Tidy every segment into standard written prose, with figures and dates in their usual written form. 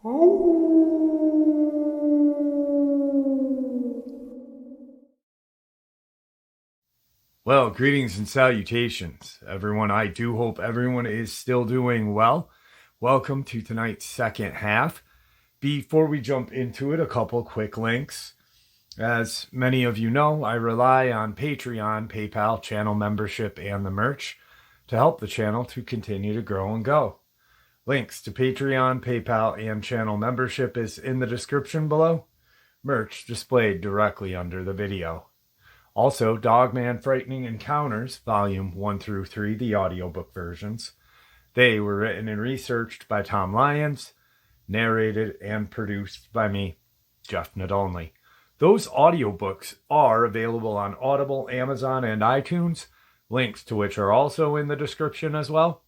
Well, greetings and salutations, everyone. I do hope everyone is still doing well. Welcome to tonight's second half. Before we jump into it, a couple quick links. As many of you know, I rely on Patreon, PayPal, channel membership, and the merch to help the channel to continue to grow and go. Links to Patreon, PayPal, and channel membership is in the description below. Merch displayed directly under the video. Also, Dogman Frightening Encounters, Volume 1 through 3, the audiobook versions. They were written and researched by Tom Lyons, narrated and produced by me, Jeff Nadolny. Those audiobooks are available on Audible, Amazon, and iTunes, links to which are also in the description as well.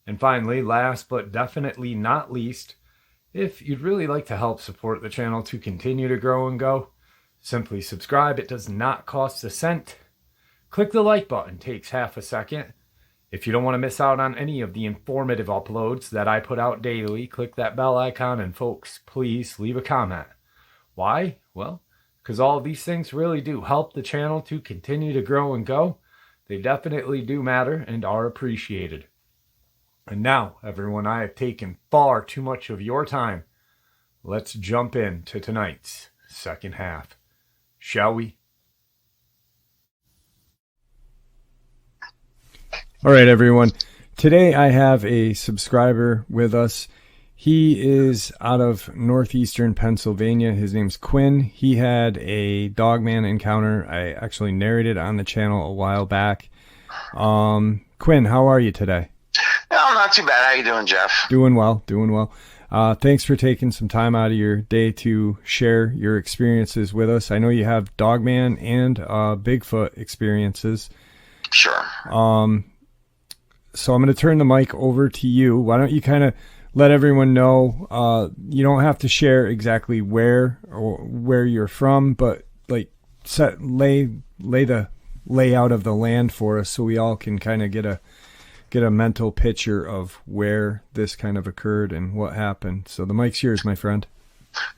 And finally, last but definitely not least, if you'd really like to help support the channel to continue to grow and go, simply subscribe. It does not cost a cent. Click the like button. Takes half a second. If you don't want to miss out on any of the informative uploads that I put out daily, click that bell icon, and folks, please leave a comment. Why? Well, because all of these things really do help the channel to continue to grow and go. They definitely do matter and are appreciated. And now, everyone, I have taken far too much of your time. Let's jump into tonight's second half. Shall we? All right, everyone. Today I have a subscriber with us. He is out of northeastern Pennsylvania. His name's Quinn. He had a Dogman encounter. I actually narrated on the channel a while back. Quinn, how are you today? No, not too bad. How you doing, Jeff? Doing well. Thanks for taking some time out of your day to share your experiences with us. I know you have Dogman and Bigfoot experiences. Sure. So I'm going to turn the mic over to you. Why don't you kind of let everyone know, you don't have to share exactly where you're from, but like lay the layout of the land for us so we all can kind of get a mental picture of where this kind of occurred and what happened. So the mic's yours, my friend.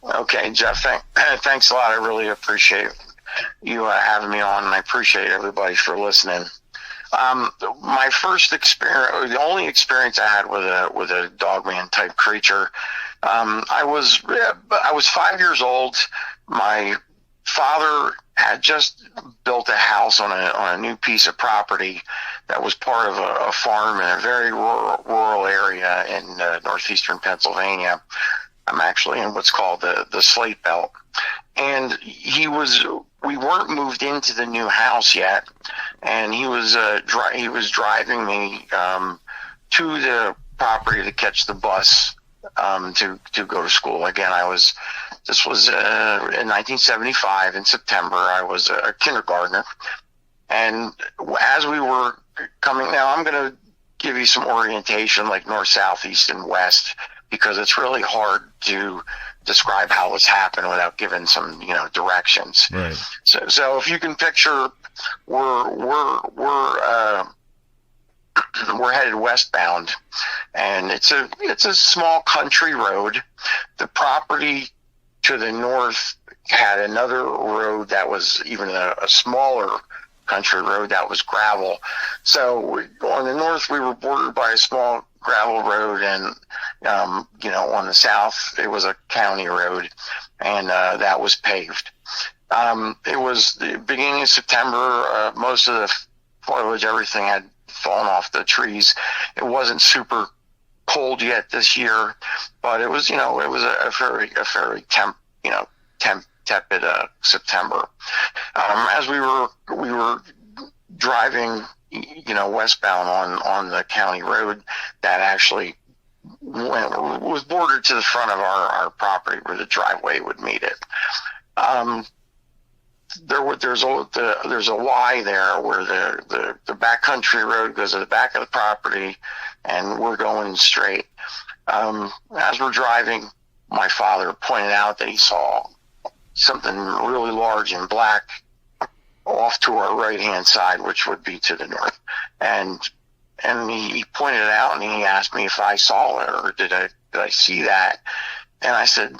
Okay, Jeff, thanks a lot. I really appreciate you having me on, and I appreciate everybody for listening. My first experience, the only experience I had with a Dogman type creature, I was 5 years old. My father had just built a house on a new piece of property that was part of a farm in a very rural area in northeastern Pennsylvania. I'm actually in what's called the Slate Belt. And we weren't moved into the new house yet, and he was driving me to the property to catch the bus to go to school. Again, this was in 1975 in September. I was a kindergartner, and as we were coming, now I'm going to give you some orientation, like north, south, east, and west, because it's really hard to describe how this happened without giving some, directions. Right. So if you can picture, we're headed westbound, and it's a small country road. The property to the north had another road that was even a smaller country road that was gravel. So on the north, we were bordered by a small gravel road, and on the south it was a county road, and that was paved. It was the beginning of September. Most of the foliage, everything had fallen off the trees. It wasn't super cold yet this year, but it was a very tepid September. As we were driving westbound on the county road that actually was bordered to the front of our property where the driveway would meet it. There's a Y there where the backcountry road goes to the back of the property, and we're going straight. As we're driving, my father pointed out that he saw something really large and black off to our right-hand side, which would be to the north. And he pointed it out, and he asked me if I saw it or did I see that. And I said,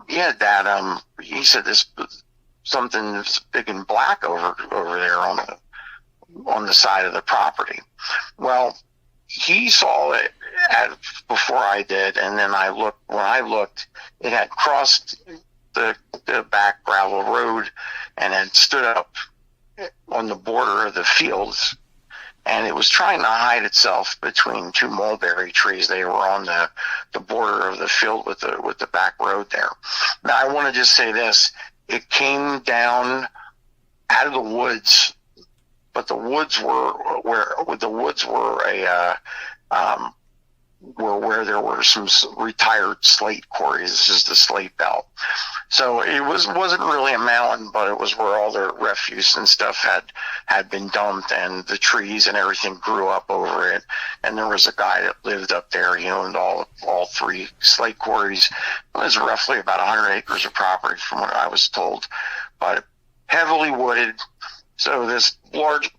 yeah, Dad, he said this something big and black over there on the side of the property. Well, he saw it before I did, and then when I looked, it had crossed the back gravel road and had stood up on the border of the fields, and it was trying to hide itself between two mulberry trees. They were on the border of the field with the back road there. Now, I want to just say this. It came down out of the woods, but the woods were where there were some retired slate quarries. This is the slate belt. So it wasn't really a mountain, but it was where all the refuse and stuff had been dumped, and the trees and everything grew up over it. And there was a guy that lived up there. He owned all three slate quarries. It was roughly about 100 acres of property from what I was told, but heavily wooded. So this large,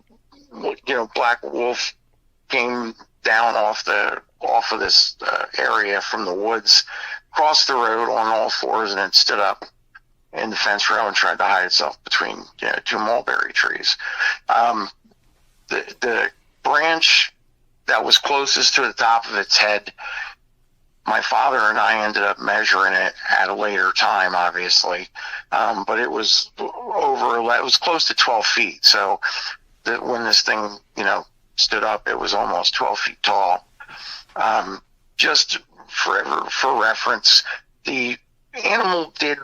black wolf came down off of this area from the woods, crossed the road on all fours, and it stood up in the fence row and tried to hide itself between two mulberry trees. The branch that was closest to the top of its head, my father and I ended up measuring it at a later time, obviously, but it was it was close to 12 feet. So when this thing, stood up, it was almost 12 feet tall. Just for reference, the animal did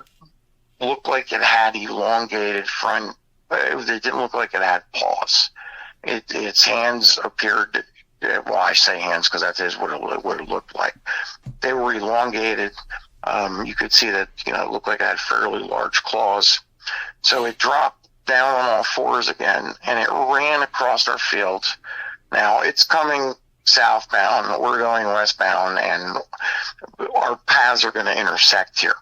look like it had elongated front. It didn't look like it had paws. Its hands appeared. Well, I say hands because that is what it looked like. They were elongated. You could see that it looked like it had fairly large claws. So it dropped down on all fours again, and it ran across our field. Now it's coming southbound, we're going westbound, and our paths are going to intersect here.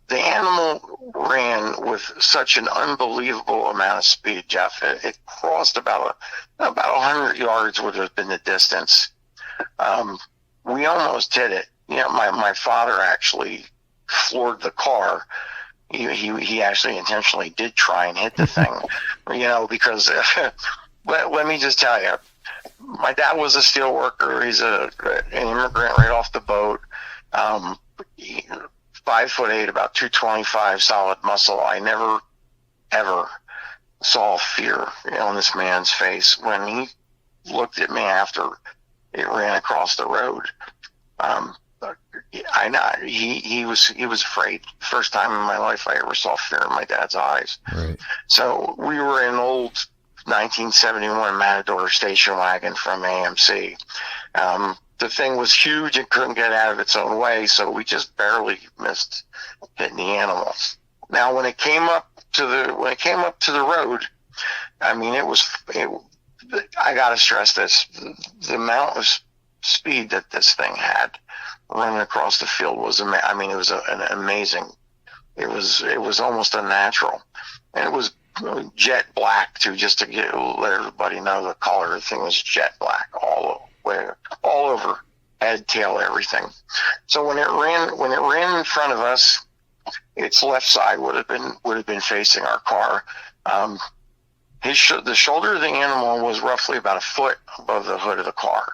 The animal ran with such an unbelievable amount of speed, Jeff. It crossed about 100 yards would have been the distance. We almost hit it. My father actually floored the car. He actually intentionally did try and hit the thing, because let me just tell you, my dad was a steel worker. He's an immigrant right off the boat. 5'8", about 225, solid muscle. I never, ever saw fear on this man's face when he looked at me after it ran across the road. I know he was afraid. First time in my life I ever saw fear in my dad's eyes. Right. So we were in an old 1971 Matador station wagon from AMC. The thing was huge and couldn't get out of its own way, so we just barely missed hitting the animal. Now, when it came up to the road, I mean, I gotta stress this: the amount of speed that this thing had running across the field was, it was an amazing. It was almost unnatural, and it was jet black too. Just to let everybody know, the color of the thing was jet black all over, head, tail, everything. So when it ran in front of us, its left side would have been facing our car. The shoulder of the animal was roughly about a foot above the hood of the car.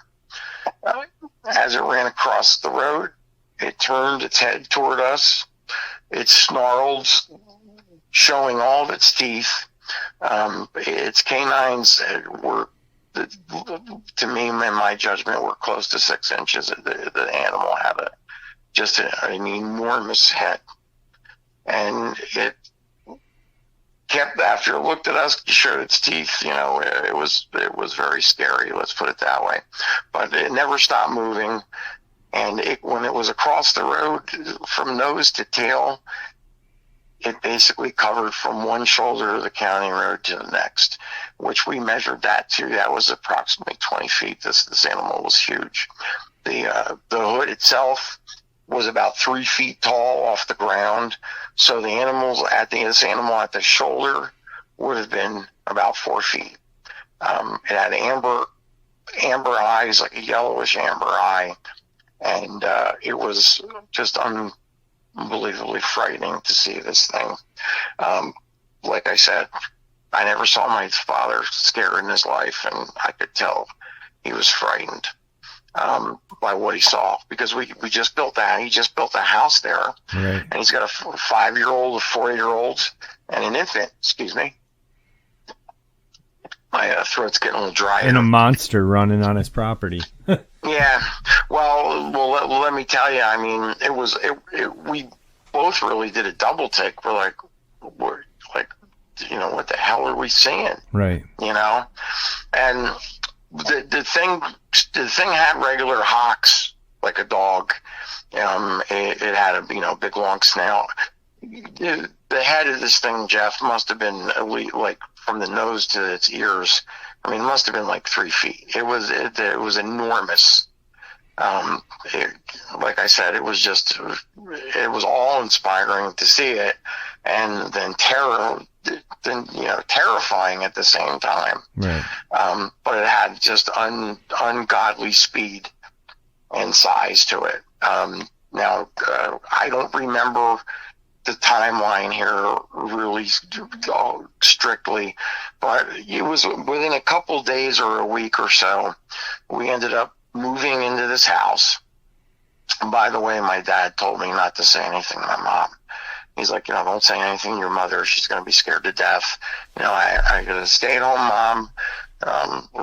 As it ran across the road, it turned its head toward us. It snarled, showing all of its teeth. Its canines were, to me, in my judgment, were close to 6 inches. The animal had an enormous head. And it kept, after it looked at us, showed its teeth. It was very scary, let's put it that way. But it never stopped moving. And when it was across the road, from nose to tail, it basically covered from one shoulder of the county road to the next, which we measured that too. That was approximately 20 feet. This animal was huge. The hood itself was about 3 feet tall off the ground. So this animal at the shoulder would have been about 4 feet. It had amber eyes, like a yellowish amber eye. And it was just unbelievably frightening to see this thing. Like I said, I never saw my father scared in his life, and I could tell he was frightened by what he saw, because we just built that. He just built a house there, Right. and he's got a 5-year-old, a 4-year-old, and an infant. Excuse me. My throat's getting a little dry. And a monster running on his property. Yeah. Well, let me tell you. I mean, we both really did a double take. We're like, what the hell are we seeing? Right. And the thing had regular hocks like a dog. It had a big long snout. The head of this thing, Jeff, must have been at least, like, from the nose to its ears. I mean, it must have been like 3 feet. It was enormous. Like I said, it was all inspiring to see it, and then terrifying at the same time. Right. But it had just ungodly speed and size to it. Now, I don't remember the timeline here really strictly, but it was within a couple days or a week or so, we ended up moving into this house. And by the way, my dad told me not to say anything to my mom. He's like, don't say anything to your mother. She's going to be scared to death. I got a stay-at-home mom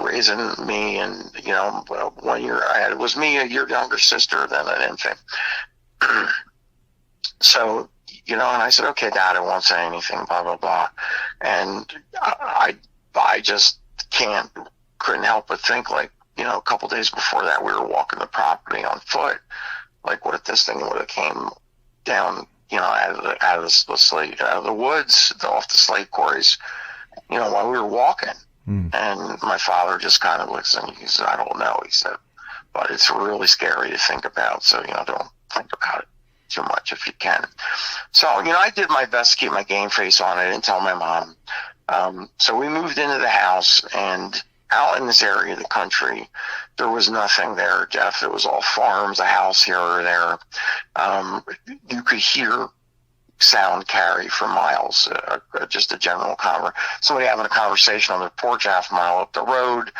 raising me, and, 1 year it was me, a year younger sister than an infant. So, and I said, okay, Dad, I won't say anything, blah, blah, blah. And I just couldn't help but think, like, a couple days before that, we were walking the property on foot. Like, what if this thing would have came down, out of the woods, off the slate quarries, while we were walking. And my father just kind of looks, and he said, I don't know. He said, but it's really scary to think about. So, don't think about it too much if you can. So, I did my best to keep my game face on. I didn't tell my mom. So we moved into the house, and out in this area of the country, there was nothing there, Jeff. It was all farms, a house here or there. You could hear sound carry for miles, just a general somebody having a conversation on their porch half a mile up the road.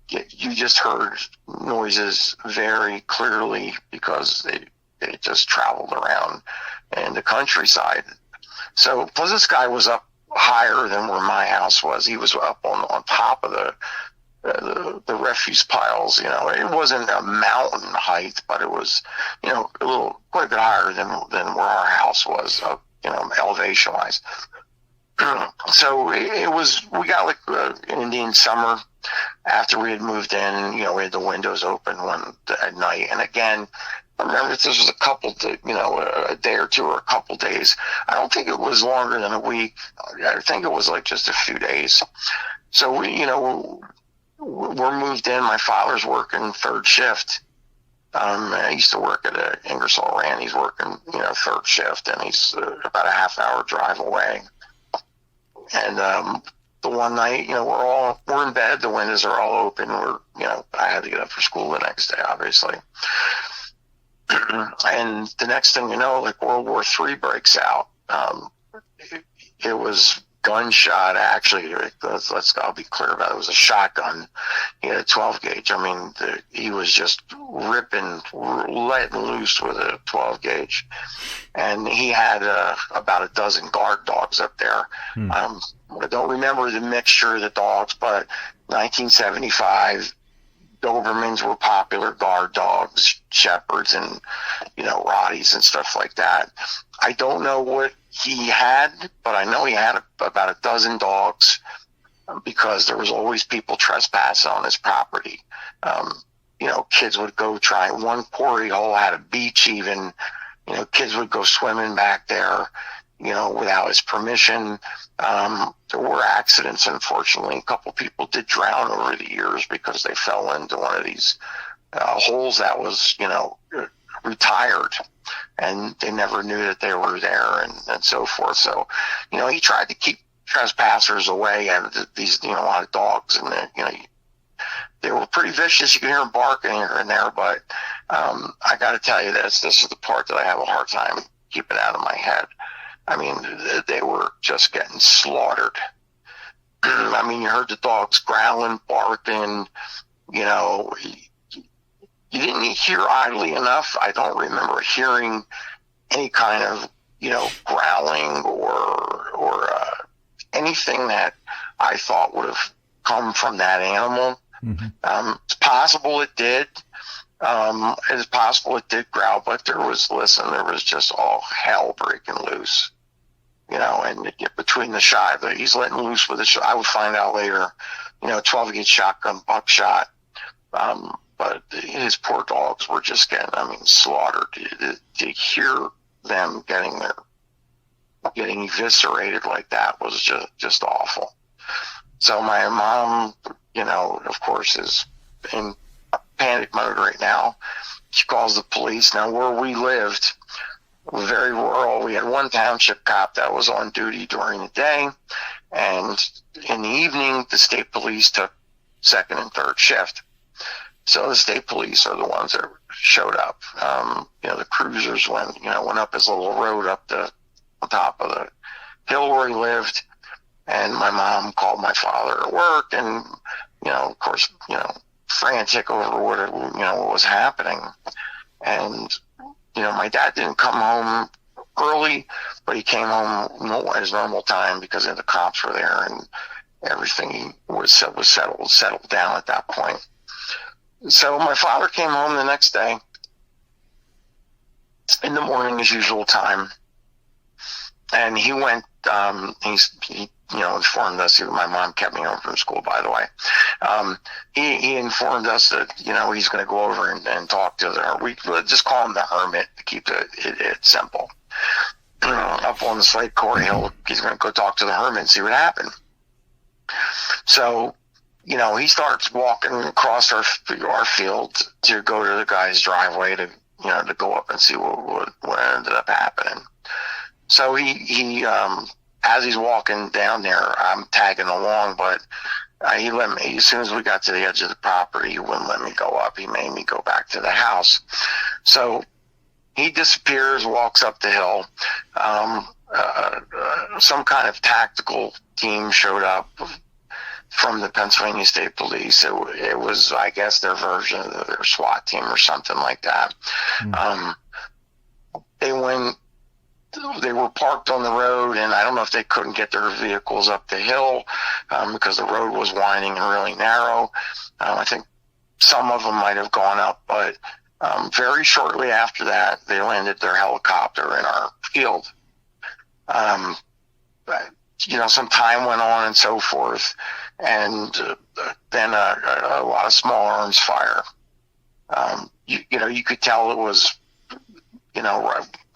You just heard noises very clearly because they just traveled around in the countryside. So, plus this guy was up higher than where my house was. He was up on top of the refuse piles. It wasn't a mountain height, but it was, quite a bit higher than where our house was, elevation wise. So we got like an Indian summer after we had moved in. We had the windows open at night, and again, I remember if this was a day or two or a couple days. I don't think it was longer than a week. I think it was like just a few days. So we're moved in. My father's working third shift. I used to work at Ingersoll Rand. He's working, third shift, and he's about a half-hour drive away. And the one night, we're in bed. The windows are all open. I had to get up for school the next day, obviously. And the next thing you know, like World War III breaks out. It was gunshot, actually. I'll be clear about it. It was a shotgun. He had a 12 gauge. I mean, he was just letting loose with a 12 gauge. And he had about a dozen guard dogs up there. I don't remember the mixture of the dogs, but 1975, Dobermans were popular, guard dogs, shepherds, and, Rotties and stuff like that. I don't know what he had, but I know he had about a dozen dogs because there was always people trespassing on his property. Kids would go try. One quarry hole had a beach even. Kids would go swimming back there, without his permission. There were accidents, unfortunately. A couple people did drown over the years because they fell into one of these holes that was, retired, and they never knew that they were there, and so forth. So, he tried to keep trespassers away, and these, a lot of dogs, and they were pretty vicious. You could hear them barking here and there, but I got to tell you this. This is the part that I have a hard time keeping out of my head. I mean, they were just getting slaughtered. I mean, you heard the dogs growling, barking. You know, you didn't hear, oddly enough, I don't remember hearing any kind of, growling or anything that I thought would have come from that animal. Mm-hmm. It's possible it did. It's possible it did growl, but there was just all hell breaking loose. And between the shot, he's letting loose with I would find out later, 12-gauge shotgun, buckshot. But his poor dogs were just getting, slaughtered. To hear them getting eviscerated like that was just awful. So my mom, of course, is in panic mode right now. She calls the police. Now, where we lived, very rural. We had one township cop that was on duty during the day, and in the evening, the state police took second and third shift. So the state police are the ones that showed up. The cruisers went up his little road up the top of the hill where he lived, and my mom called my father at work, and of course, frantic over what was happening, and my dad didn't come home early, but he came home at his normal time because the cops were there and everything was settled down at that point. So my father came home the next day in the morning, his usual time, and he went. He informed us. My mom kept me home from school, by the way. He informed us that he's going to go over and talk to we just call him the hermit to keep it simple. Up on the Slate Quarry Hill, he's going to go talk to the hermit and see what happened. So, he starts walking across our field to go to the guy's driveway to go up and see what ended up happening. So he as he's walking down there, I'm tagging along, but he let me, as soon as we got to the edge of the property, he wouldn't let me go up. He made me go back to the house. So he disappears, walks up the hill. Some kind of tactical team showed up from the Pennsylvania State Police. It was, I guess, their version of their SWAT team or something like that. They were parked on the road, and I don't know if they couldn't get their vehicles up the hill because the road was winding and really narrow. I think some of them might have gone up, but very shortly after that, they landed their helicopter in our field. Some time went on and so forth, and then a lot of small arms fire. You could tell it was,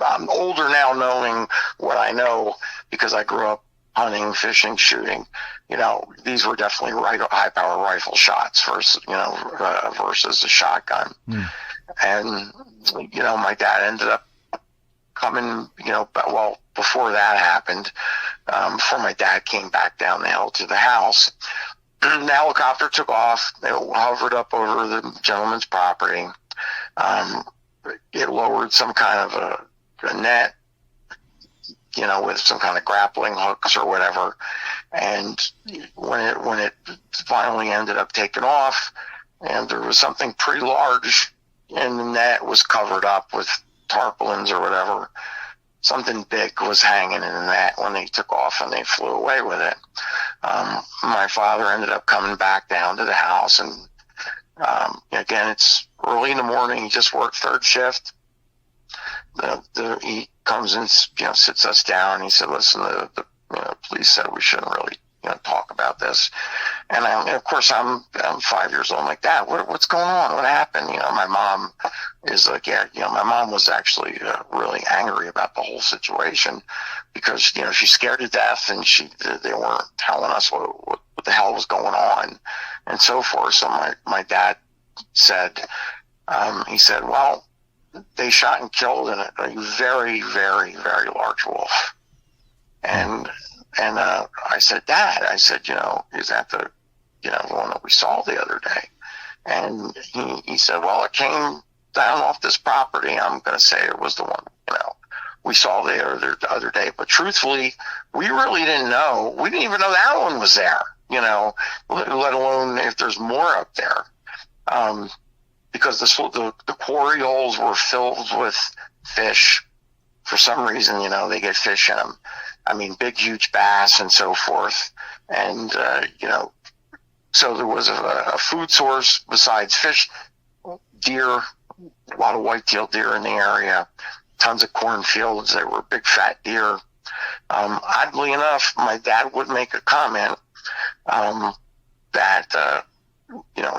I'm older now knowing what I know because I grew up hunting, fishing, shooting. These were definitely high-power rifle shots versus a shotgun. And, my dad ended up coming, before that happened, before my dad came back down the hill to the house, the helicopter took off. It hovered up over the gentleman's property. It lowered some kind of a net, with some kind of grappling hooks or whatever. And when it finally ended up taking off, and there was something pretty large, and the net was covered up with tarpaulins or whatever. Something big was hanging in the net when they took off, and they flew away with it. My father ended up coming back down to the house, and again, it's early in the morning. He just worked third shift. He comes and sits us down. He said, "Listen, the police said we shouldn't really talk about this." And of course, I'm 5 years old. I'm like, "Dad, what's going on? What happened?" My mom is like, my mom was actually really angry about the whole situation because she's scared to death, and they weren't telling us what the hell was going on and so forth. So my dad said, he said, "Well, they shot and killed a very, very, very large wolf." And I said, "Dad," I said, "is that the one that we saw the other day?" And he said, "Well, it came down off this property. I'm going to say it was the one, we saw the other day. But truthfully, we really didn't know. We didn't even know that one was there, let alone if there's more up there. Because the quarry holes were filled with fish. For some reason, they get fish in them. I mean, big, huge bass and so forth. And, so there was a food source besides fish, deer, a lot of white-tailed deer in the area, tons of cornfields. There were big, fat deer. Oddly enough, my dad would make a comment that,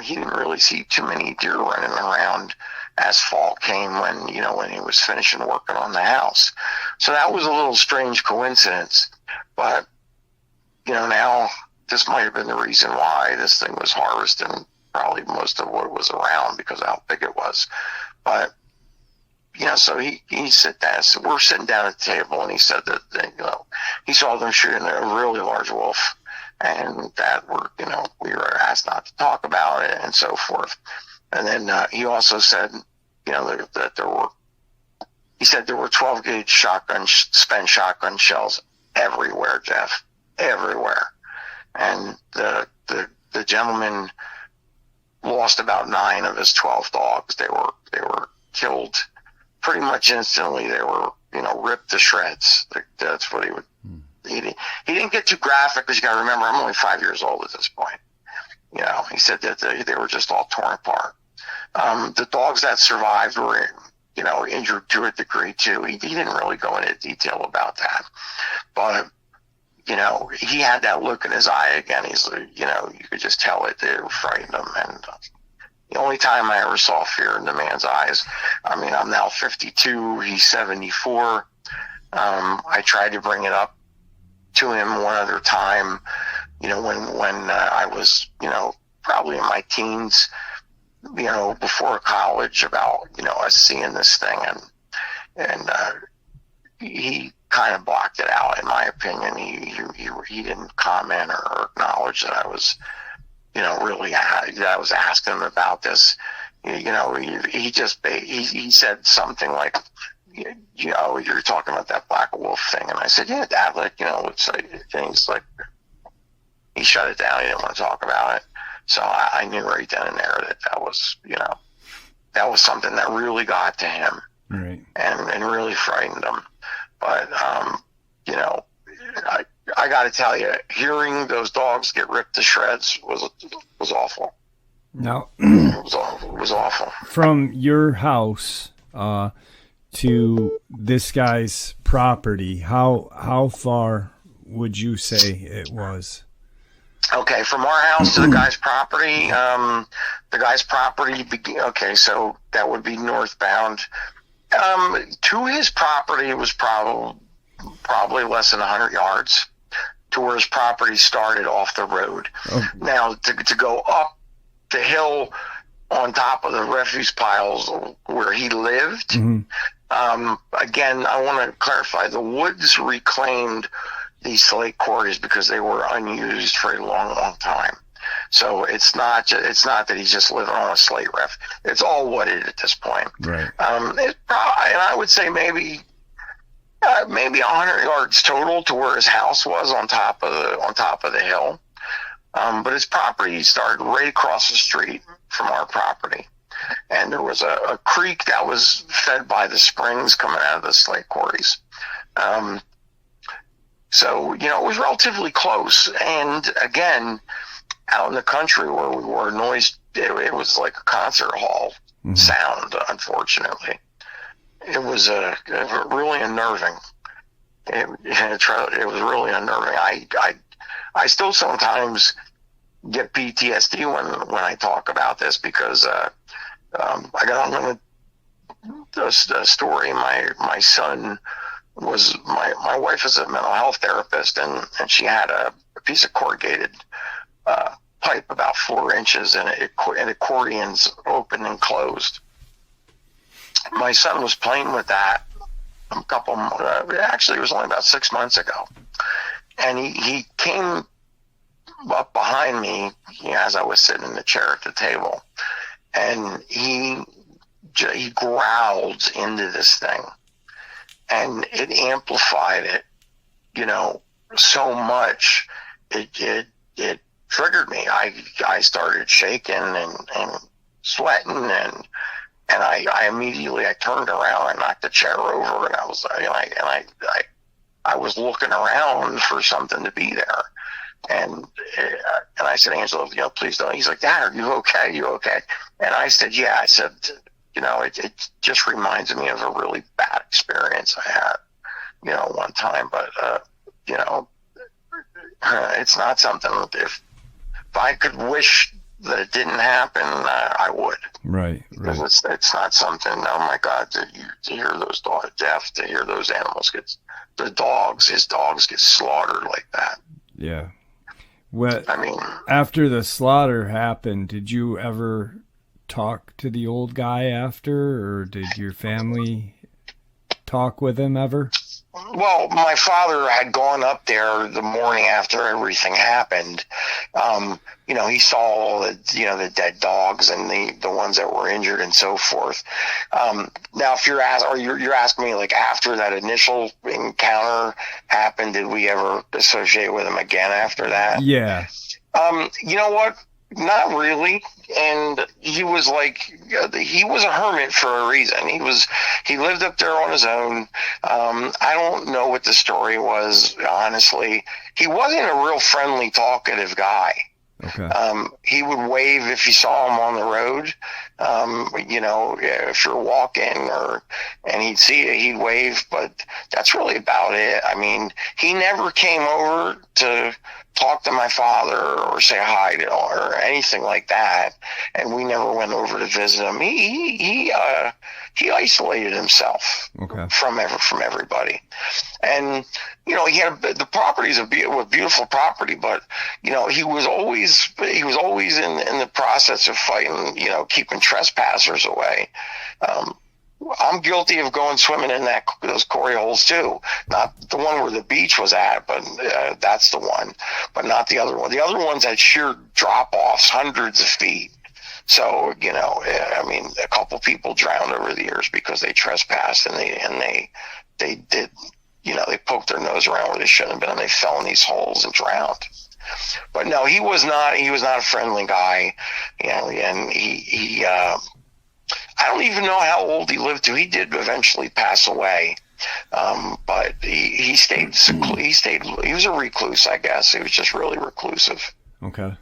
he didn't really see too many deer running around as fall came when he was finishing working on the house. So that was a little strange coincidence. But, now this might have been the reason why this thing was harvesting probably most of what was around because of how big it was. But, so he said that. So we're sitting down at the table, and he said that, he saw them shooting a really large wolf, and that we were asked not to talk about it and so forth. And then he also said, that there were 12 gauge spent shotgun shells everywhere, Jeff, everywhere. And the gentleman lost about 9 of his 12 dogs. They were killed pretty much instantly. They were, ripped to shreds. That's what he would. He didn't get too graphic because you got to remember I'm only 5 years old at this point. He said that they were just all torn apart. The dogs that survived were, injured to a degree too. He didn't really go into detail about that, but he had that look in his eye again. He's like, you could just tell it. They frightened him, and the only time I ever saw fear in the man's eyes. I mean, I'm now 52. He's 74. I tried to bring it up to him one other time, when I was, probably in my teens, before college, about, us seeing this thing, and he kind of blocked it out, in my opinion. He didn't comment or acknowledge that I was, really, that I was asking him about this. He said something like, you're talking about that black wolf thing. And I said, yeah, Dad, it's like things like, he shut it down. He didn't want to talk about it. So I knew right then and there that was, that was something that really got to him, right, and really frightened him. But, I got to tell you, hearing those dogs get ripped to shreds was awful. Now, it was awful. From your house to this guy's property, how far would you say it was? Okay, from our house to the guy's property, so that would be northbound. To his property was probably less than 100 yards to where his property started off the road. Oh. Now, to go up the hill on top of the refuse piles where he lived, again, I want to clarify, the Woods reclaimed these slate quarries because they were unused for a long time. So it's not that he's just living on a slate ref. It's all wooded at this point. Right. And I would say maybe 100 yards total to where his house was on top of the hill. But his property started right across the street from our property, and there was a creek that was fed by the springs coming out of the slate quarries. So, it was relatively close. And again, out in the country where we were, it was like a concert hall sound, unfortunately. It was really unnerving. It was really unnerving. I still sometimes get PTSD when I talk about this because I got on the story. My son was my wife is a mental health therapist, and she had a piece of corrugated pipe about 4 inches, and accordions open and closed. My son was playing with that actually it was only about 6 months ago, and he came up behind me as I was sitting in the chair at the table, and he he growled into this thing, and it amplified it, so much. It triggered me. I started shaking and sweating, and I immediately, I turned around, I knocked the chair over, and I was looking around for something to be there. And I said, Angela, please don't. He's like, Dad, are you okay? You okay? And I said, yeah. I said, it just reminds me of a really bad experience I had, one time. But, it's not something, if I could wish that it didn't happen, I would. Right. Because it's not something, oh my God, to hear those dogs, to hear those animals his dogs get slaughtered like that. Yeah. After the slaughter happened, did you ever talk to the old guy after, or did your family talk with him ever? Well, my father had gone up there the morning after everything happened. He saw all the dead dogs and the ones that were injured and so forth. Now, if you're asking me, like, after that initial encounter happened, did we ever associate with him again after that? Yeah. You know what? Not really. And he was a hermit for a reason. He lived up there on his own. I don't know what the story was, honestly. He wasn't a real friendly, talkative guy. Okay. He would wave if you saw him on the road. If you're walking and he'd see you, he'd wave, but that's really about it. I mean, he never came over to talk to my father or say hi to or anything like that. And we never went over to visit him. He isolated himself from everybody. And, he had the property's a beautiful property, but, he was always in the process of fighting, keeping trespassers away. I'm guilty of going swimming in those quarry holes too. Not the one where the beach was at, but that's the one, but not the other one. The other ones had sheer drop-offs, hundreds of feet. So, a couple people drowned over the years because they trespassed and they did, they poked their nose around where they shouldn't have been, and they fell in these holes and drowned. But no, he was not a friendly guy, and he I don't even know how old he lived to. He did eventually pass away. But he stayed, he was a recluse, I guess. He was just really reclusive. Okay.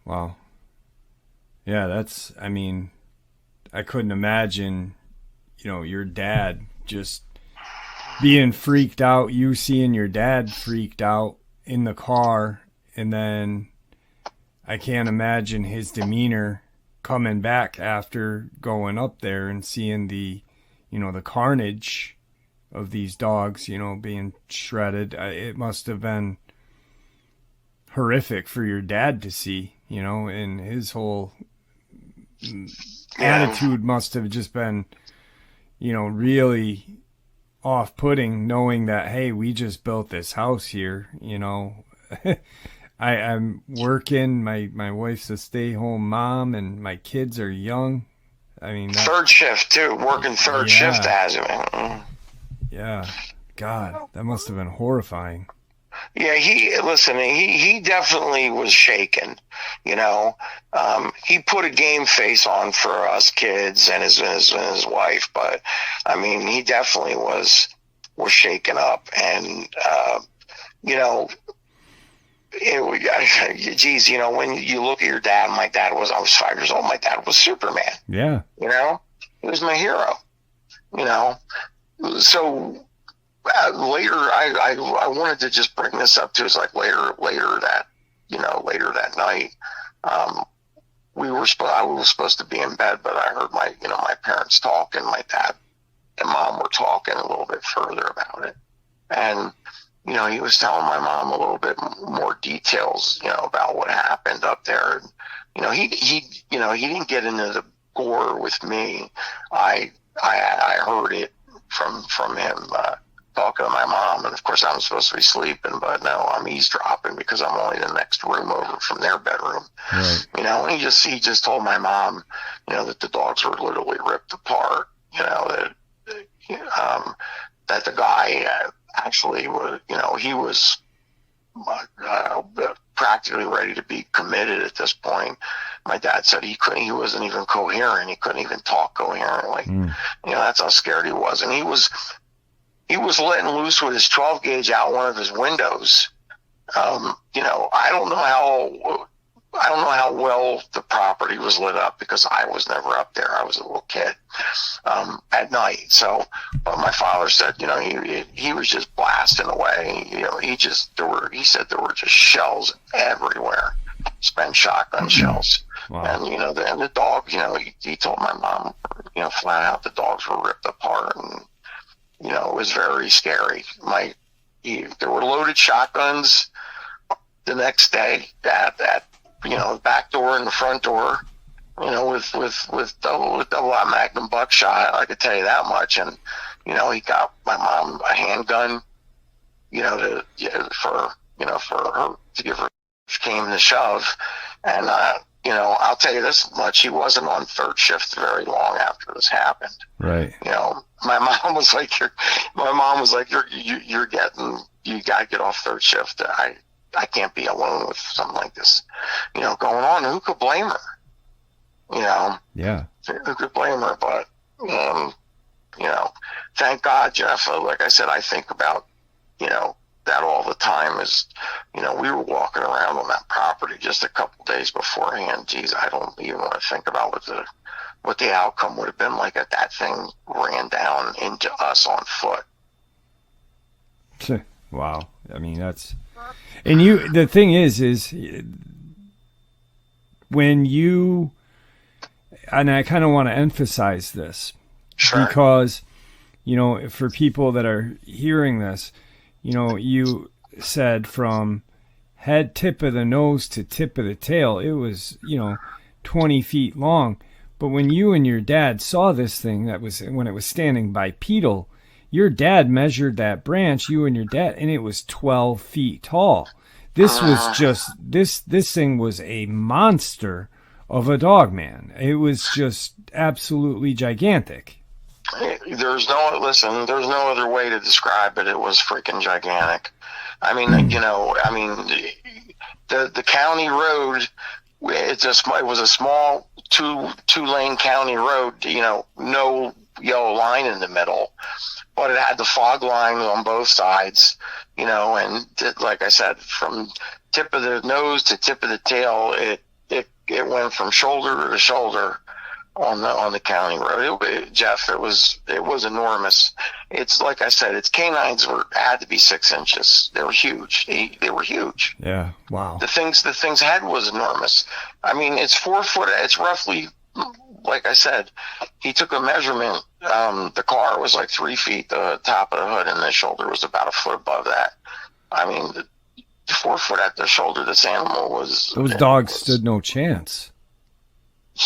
Wow. Yeah, I couldn't imagine, your dad just being freaked out, you seeing your dad freaked out in the car, and then I can't imagine his demeanor coming back after going up there and seeing the carnage of these dogs, being shredded. It must have been horrific for your dad to see, and his whole attitude must have just been, really off-putting, knowing that, hey, we just built this house here, I'm working. My wife's a stay-home mom, and my kids are young. Third shift too. Working third shift has him. Yeah, God, that must have been horrifying. Yeah, he definitely was shaken. He put a game face on for us kids and his wife, but he definitely was shaken up, and when you look at your dad, I was 5 years old. My dad was Superman. Yeah. He was my hero, So later, I wanted to just bring this up too. It's like later that night, I was supposed to be in bed, but I heard my parents talking. My dad and mom were talking a little bit further about it. And he was telling my mom a little bit more details, about what happened up there. He didn't get into the gore with me. I heard it from him talking to my mom, and of course I'm supposed to be sleeping, but no, I'm eavesdropping because I'm only the next room over from their bedroom. Right. You know, and he just told my mom, you know, that the dogs were literally ripped apart. You know, that the guy actually was, you know, he was practically ready to be committed at this point. My dad said he wasn't even coherent. He couldn't even talk coherently. You know, that's how scared he was. And he was letting loose with his 12 gauge out one of his windows. You know, I don't know how well the property was lit up because I was never up there. I was a little kid at night. So, but my father said, you know, he was just blasting away. You know, he said there were just shells everywhere, spent shotgun shells. Wow. And, you know, the dog, you know, he told my mom, you know, flat out the dogs were ripped apart, and, you know, it was very scary. There were loaded shotguns the next day at you know, the back door and the front door, you know, with double Magnum buckshot. I could tell you that much. And, you know, he got my mom a handgun, you know, for her to give her came to shove. And, you know, I'll tell you this much: he wasn't on third shift very long after this happened. Right. You know, my mom was like, you got to get off third shift. I can't be alone with something like this, you know, going on. Who could blame her? You know? Yeah. Who could blame her? But, you know, thank God, Jeff. Like I said, I think about, you know, that all the time. Is, you know, we were walking around on that property just a couple days beforehand. Geez, I don't even want to think about what the outcome would have been like if that thing ran down into us on foot. Wow. I mean, that's, and the thing is when you, and I kind of want to emphasize this, sure, because, you know, for people that are hearing this, you know, you said from head tip of the nose to tip of the tail, it was, you know, 20 feet long. But when you and your dad saw this thing, that was when it was standing bipedal, your dad measured that branch, you and your dad, and it was 12 feet tall. This was just, this thing was a monster of a Dogman. It was just absolutely gigantic. There's no other way to describe it. It was freaking gigantic. I mean, you know, the county road, it was a small two-lane county road, you know, no yellow line in the middle, but it had the fog line on both sides, you know, and like I said, from tip of the nose to tip of the tail, it went from shoulder to shoulder on the county road. Jeff, it was enormous. It's like I said, its canines had to be 6 inches. They were huge. They were huge. Yeah. Wow. The thing's head was enormous. I mean, it's 4 foot. It's roughly, like I said, he took a measurement. The car was like 3 feet. The top of the hood and the shoulder was about a foot above that. I mean, 4 foot at the shoulder. This animal was. Those dogs stood no chance.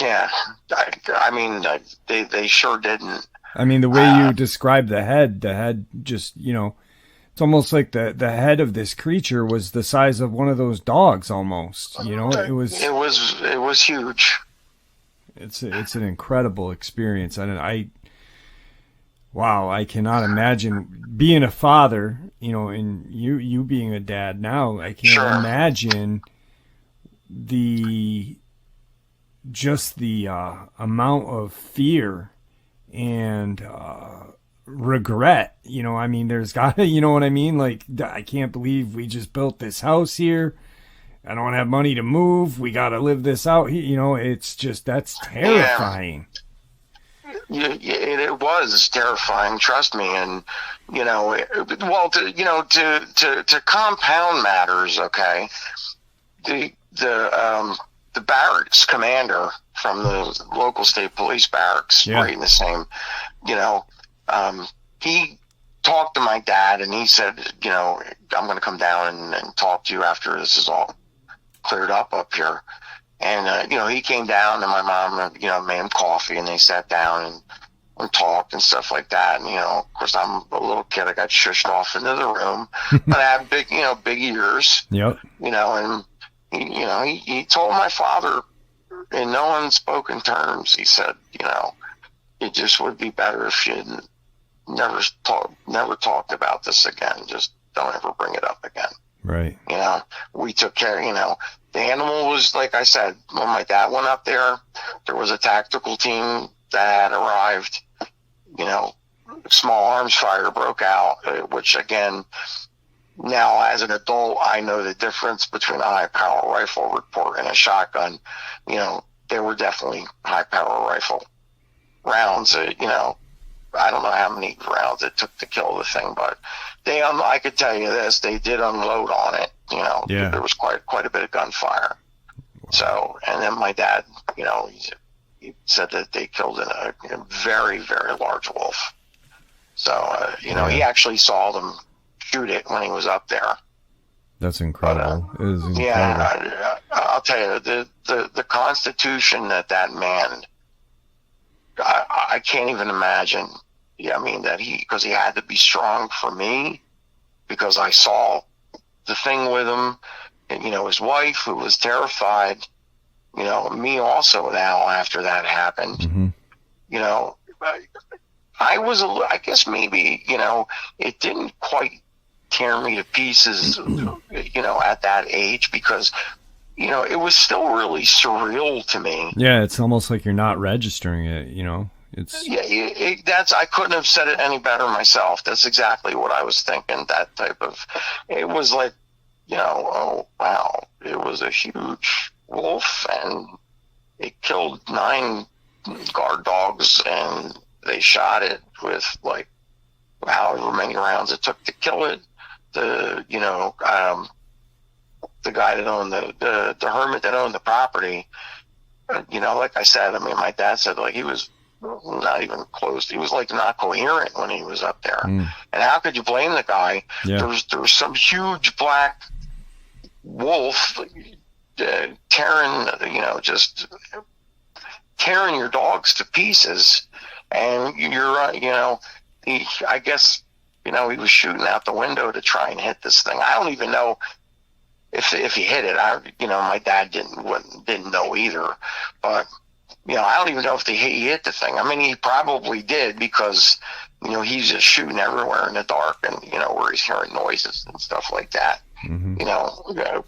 Yeah, I mean, they sure didn't. I mean, the way you described the head just, you know, it's almost like the head of this creature was the size of one of those dogs almost, you know. It was huge. It's an incredible experience. Wow, I cannot imagine being a father, you know, and you being a dad now. I can't imagine the amount of fear and regret, you know. I mean, there's gotta, you know what I mean? Like, I can't believe we just built this house here. I don't have money to move. We got to live this out. You know, it's just, that's terrifying. Yeah, it was terrifying. Trust me. And, you know, to compound matters. Okay. The barracks commander from the local state police barracks, right in the same, you know, he talked to my dad and he said, you know, I'm going to come down and talk to you after this is all cleared up here. And, you know, he came down and my mom, you know, made him coffee and they sat down and and talked and stuff like that. And, of course, I'm a little kid. I got shushed off into the room, but I have big ears. Yep. And he told my father in no unspoken terms. He said, it just would be better if you never talked about this again. Just don't ever bring it up again. Right. We took care. The animal was, like I said, when my dad went up there was a tactical team that had arrived. Small arms fire broke out, which again, now as an adult, I know the difference between a high power rifle report and a shotgun. They were definitely high power rifle rounds. I don't know how many rounds it took to kill the thing, but I could tell you this, they did unload on it. Yeah. There was quite a bit of gunfire. Wow. So, and then my dad, he said that they killed a very, very large wolf. So, he actually saw them shoot it when he was up there. That's incredible. It is incredible. Yeah, I'll tell you, the constitution that man, I can't even imagine. That because he had to be strong for me, because I saw the thing with him, and, his wife, who was terrified, me also now after that happened, mm-hmm. I was, I guess maybe, it didn't quite tear me to pieces, at that age, because, it was still really surreal to me. Yeah, it's almost like you're not registering it, It's I couldn't have said it any better myself. That's exactly what I was thinking. That type of, it was like, oh wow, it was a huge wolf, and it killed 9 guard dogs, and they shot it with like however many rounds it took to kill it. The guy that owned the hermit that owned the property, like I said, my dad said, like, he was not even close. He was like not coherent when he was up there. And how could you blame the guy? Yeah. There was some huge black wolf tearing, just tearing your dogs to pieces. And you're, I guess, he was shooting out the window to try and hit this thing. I don't even know if he hit it. My dad didn't know either. But I don't even know if he hit the thing. He probably did, because he's just shooting everywhere in the dark, and where he's hearing noises and stuff like that. Mm-hmm.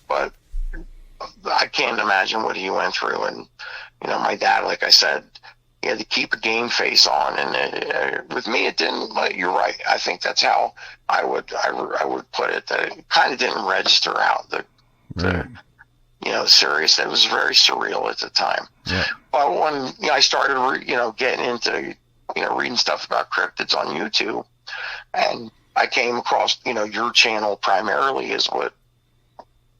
But I can't imagine what he went through. And my dad, like I said, he had to keep a game face on, and with me, it didn't. You're right. I think that's how I would put it. That it kind of didn't register out the serious. It was very surreal at the time. Yeah. But when I started, getting into reading stuff about cryptids on YouTube, and I came across your channel primarily is what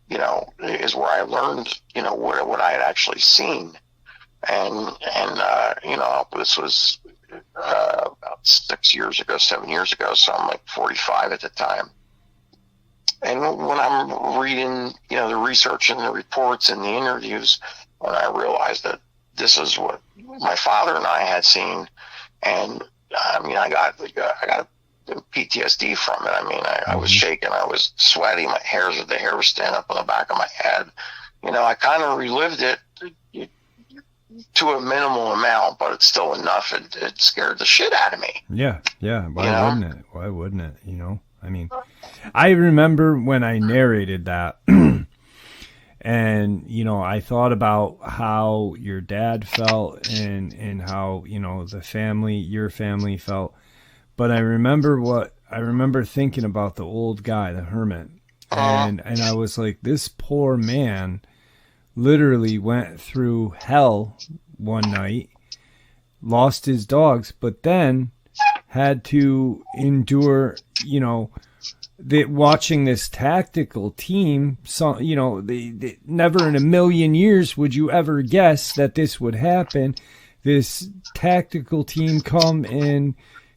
is where I learned what I had actually seen. And this was about 7 years ago, so I'm like 45 at the time. And when I'm reading, the research and the reports and the interviews, when I realized that this is what my father and I had seen, and I got PTSD from it. I was shaking, I was sweaty, the hair was standing up on the back of my head. I kind of relived it to a minimal amount, but it's still enough. It scared the shit out of me. Yeah. Why wouldn't it? I remember when I narrated that, and I thought about how your dad felt and how your family felt. But I remember thinking about the old guy, the hermit, and I was like, this poor man literally went through hell one night, lost his dogs, but then had to endure, watching this tactical team. So, they never in a million years would you ever guess that this would happen. This tactical team come and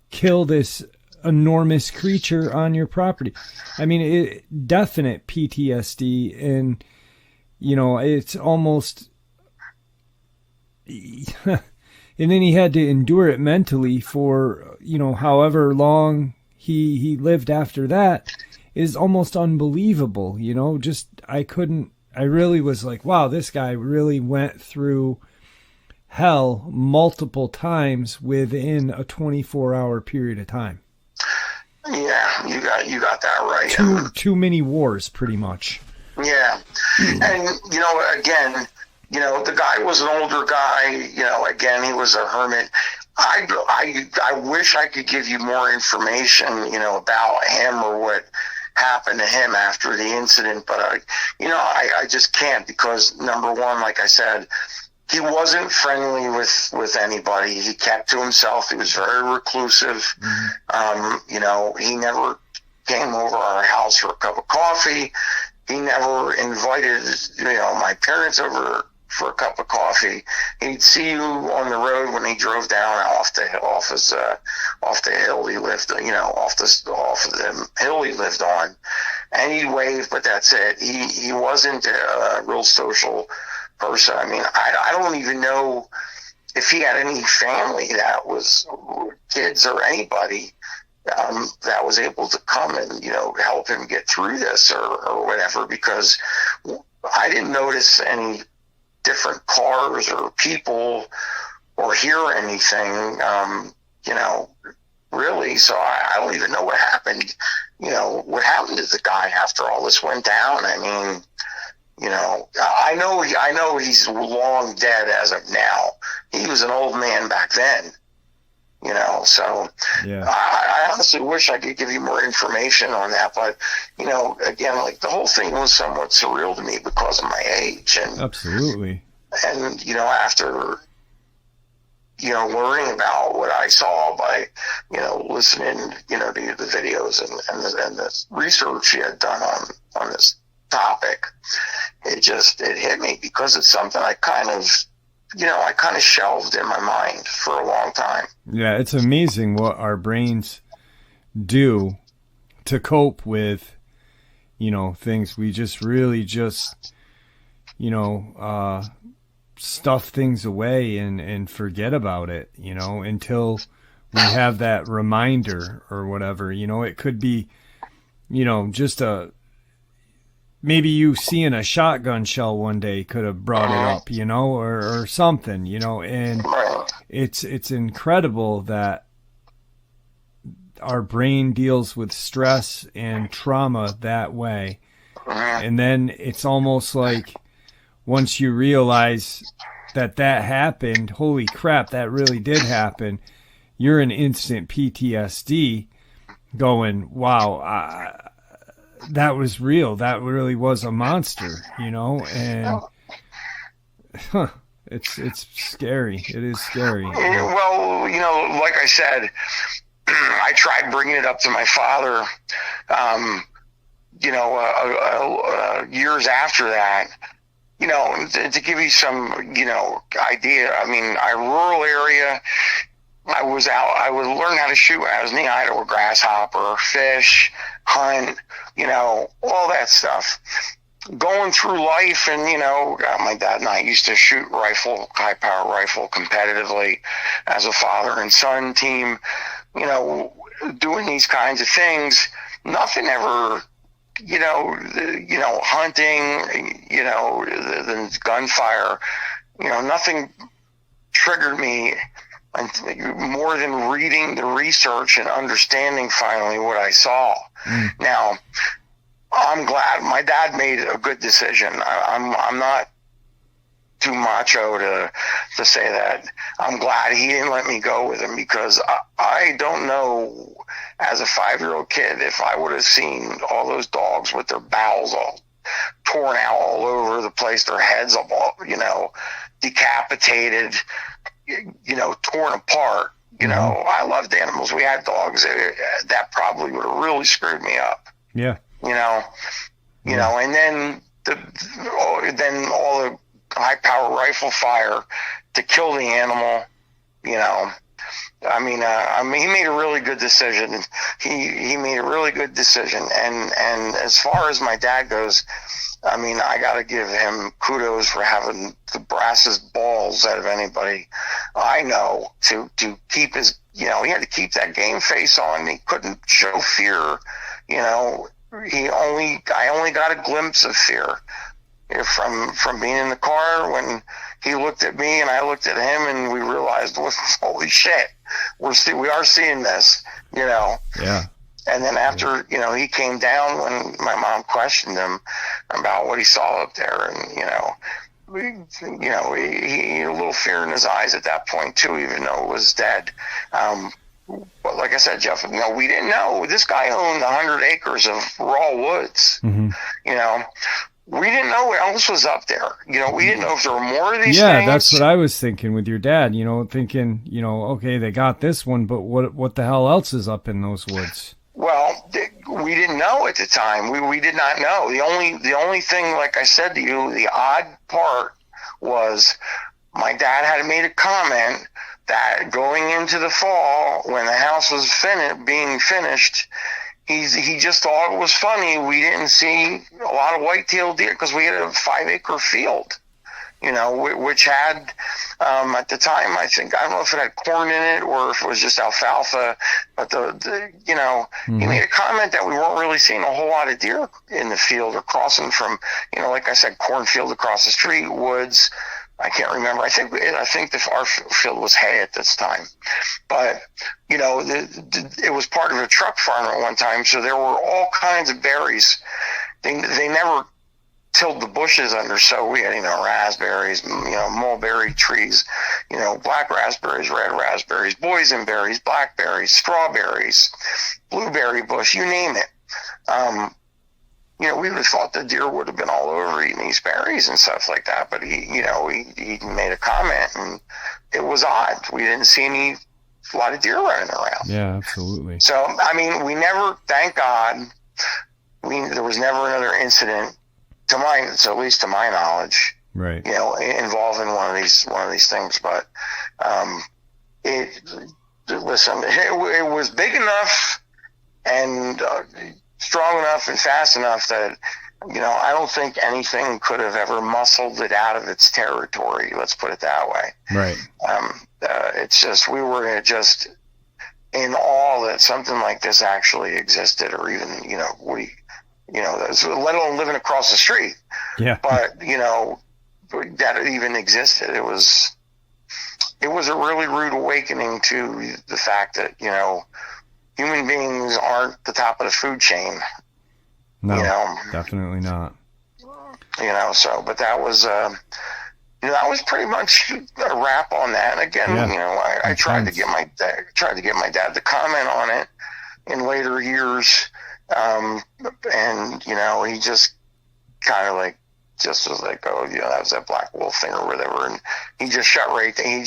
kill this enormous creature on your property. Definite PTSD, and it's almost and then he had to endure it mentally for, however long he lived after that is almost unbelievable. I really was like, wow, this guy really went through hell multiple times within a 24-hour period of time. Yeah, you got that right. Too many wars, pretty much. Yeah, and again, the guy was an older guy. Again, he was a hermit. I wish I could give you more information, about him or what happened to him after the incident, but I just can't, because number one, like I said, he wasn't friendly with anybody. He kept to himself. He was very reclusive. He never came over our house for a cup of coffee. He never invited, my parents over for a cup of coffee. He'd see you on the road when he drove down off the hill he lived, off the hill he lived on, and he'd wave, but that's it. He wasn't a real social person. I mean, I don't even know if he had any family that was kids or anybody that was able to come and help him get through this or whatever, because I didn't notice any different cars or people or hear anything, really. So I don't even know what happened. What happened to the guy after all this went down. I mean, I know he's long dead as of now. He was an old man back then, so yeah. I honestly wish I could give you more information on that, but again, like, the whole thing was somewhat surreal to me because of my age. And absolutely. And after learning about what I saw by listening to the videos and the research he had done on this topic, it hit me, because it's something I kind of shelved in my mind for a long time. Yeah, it's amazing what our brains do to cope with, things. We just really stuff things away and forget about it, until we have that reminder or whatever. It could be, just maybe you seeing a shotgun shell one day could have brought it up, or something, and it's incredible that our brain deals with stress and trauma that way. And then it's almost like, once you realize that happened, holy crap, that really did happen, you're in instant PTSD going, wow, that was real. That really was a monster, and it's scary. It is scary. Well, like I said, I tried bringing it up to my father, years after that, to give you some, idea. I mean, rural area, I would learn how to shoot when I was knee high to a grasshopper, fish, hunt, all that stuff. Going through life, and my dad and I used to shoot high power rifle competitively as a father and son team, doing these kinds of things. Nothing ever, hunting, the gunfire, nothing triggered me more than reading the research and understanding finally what I saw. Now, I'm glad my dad made a good decision. I'm not too macho to say that. I'm glad he didn't let me go with him, because I don't know, as a 5-year-old kid, if I would have seen all those dogs with their bowels all torn out all over the place, their heads all, decapitated, torn apart. I loved animals. We had dogs. That probably would have really screwed me up. Yeah. And then all the high power rifle fire to kill the animal, I mean, he made a really good decision. He made a really good decision. And as far as my dad goes, I mean, I got to give him kudos for having the brassest balls out of anybody I know to keep his, he had to keep that game face on. He couldn't show fear. I only got a glimpse of fear from being in the car when he looked at me and I looked at him, and we realized, well, holy shit, we are seeing this, Yeah. And then after, he came down when my mom questioned him about what he saw up there, and he had a little fear in his eyes at that point too, even though it was dead. But like I said, Jeff, we didn't know this guy owned 100 acres of raw woods. Mm-hmm. We didn't know what else was up there. We didn't know if there were more of these things. Yeah, that's what I was thinking with your dad, thinking, okay, they got this one, but what the hell else is up in those woods? Well, we didn't know at the time. We did not know. The only thing, like I said to you, the odd part was my dad had made a comment that going into the fall, when the house was being finished, he just thought it was funny we didn't see a lot of white-tailed deer, because we had a 5-acre field, which had, at the time, I don't know if it had corn in it or if it was just alfalfa, but he made a comment that we weren't really seeing a whole lot of deer in the field, or crossing from, like I said, cornfield across the street, woods. I can't remember. I think our field was hay at this time, but it was part of a truck farm at one time, so there were all kinds of berries. They never tilled the bushes under, so we had raspberries, mulberry trees, black raspberries, red raspberries, boysenberries, blackberries, strawberries, blueberry bush, you name it. We would have thought the deer would have been all over eating these berries and stuff like that, but he made a comment, and it was odd. We didn't see a lot of deer running around. Yeah, absolutely. So, I mean, we never, thank God, there was never another incident, at least to my knowledge, right? Involving one of these things. But it was big enough and strong enough and fast enough that I don't think anything could have ever muscled it out of its territory. Let's put it that way. Right. It's just, we were just in awe that something like this actually existed, or even let alone living across the street. Yeah. But that it even existed. It was a really rude awakening to the fact that human beings aren't the top of the food chain. No, definitely not. But that was that was pretty much a wrap on that. And again, I tried to get my dad to comment on it in later years, and he just kind of was like, oh, that was that black wolf thing or whatever, and he just shut right there.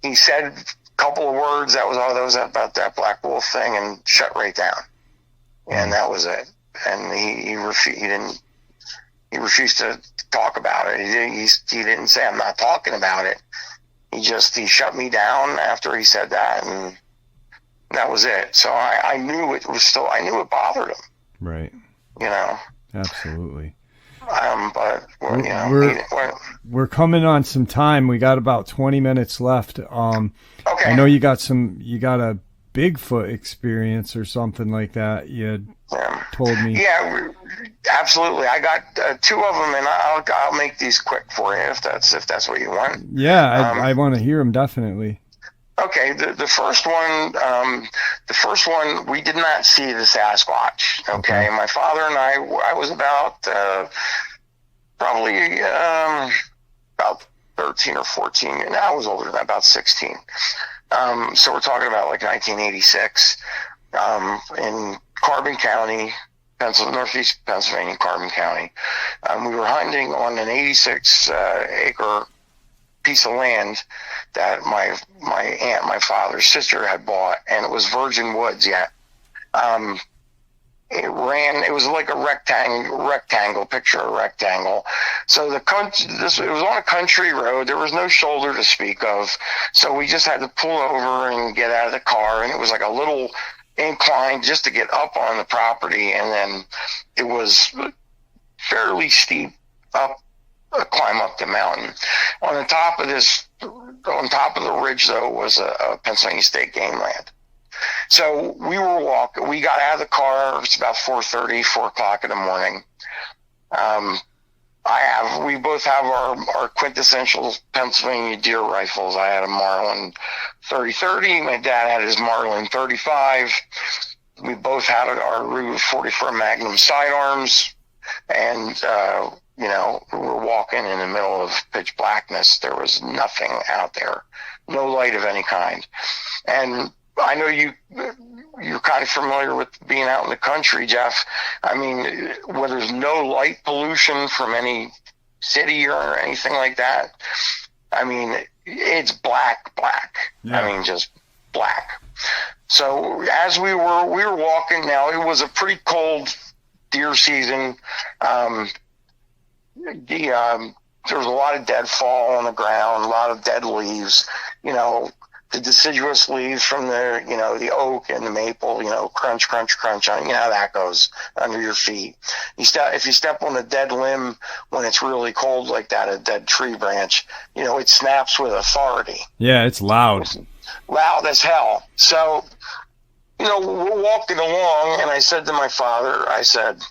He said a couple of words, that was about that black wolf thing, and shut right down, and that was it. And he refused to talk about it. He didn't say, I'm not talking about it. He shut me down after he said that, and that was it. So I knew it bothered him. Right. Absolutely. But we're coming on some time. We got about 20 minutes left. Okay. I know you got a Bigfoot experience or something like that. You had told me. Yeah, absolutely. I got two of them, and I'll make these quick for you if that's what you want. Yeah, I want to hear them definitely. Okay, the first one, we did not see the Sasquatch. Okay, my father and I was about probably about 13 or 14. And I was older than that, about 16. So we're talking about 1986 in Carbon County, Northeast Pennsylvania, Carbon County. We were hunting on an 86 acre piece of land that my aunt, my father's sister, had bought, and it was virgin woods yet. It was like a rectangle, picture a rectangle. So it was on a country road. There was no shoulder to speak of. So we just had to pull over and get out of the car. And it was like a little incline just to get up on the property. And then it was fairly steep climb up the mountain. On top of the ridge, though, was a Pennsylvania State game land. So we were walking. We got out of the car. It's about 4:30, 4 o'clock in the morning. We both have our quintessential Pennsylvania deer rifles. I had a Marlin 30-30. My dad had his Marlin 35. We both had our Ruger 44 Magnum sidearms, and we were walking in the middle of pitch blackness. There was nothing out there, no light of any kind. And I know you're kind of familiar with being out in the country, Jeff. I mean, where there's no light pollution from any city or anything like that, I mean, it's black. Yeah. I mean, just black. So as we were walking, now it was a pretty cold deer season. There was a lot of deadfall on the ground, a lot of dead leaves, the deciduous leaves from the oak and the maple, crunch, crunch, crunch. You know how that goes under your feet. If you step on a dead limb when it's really cold like that, a dead tree branch, it snaps with authority. Yeah, it's loud. It's loud as hell. So, we're walking along, and I said to my father, I said,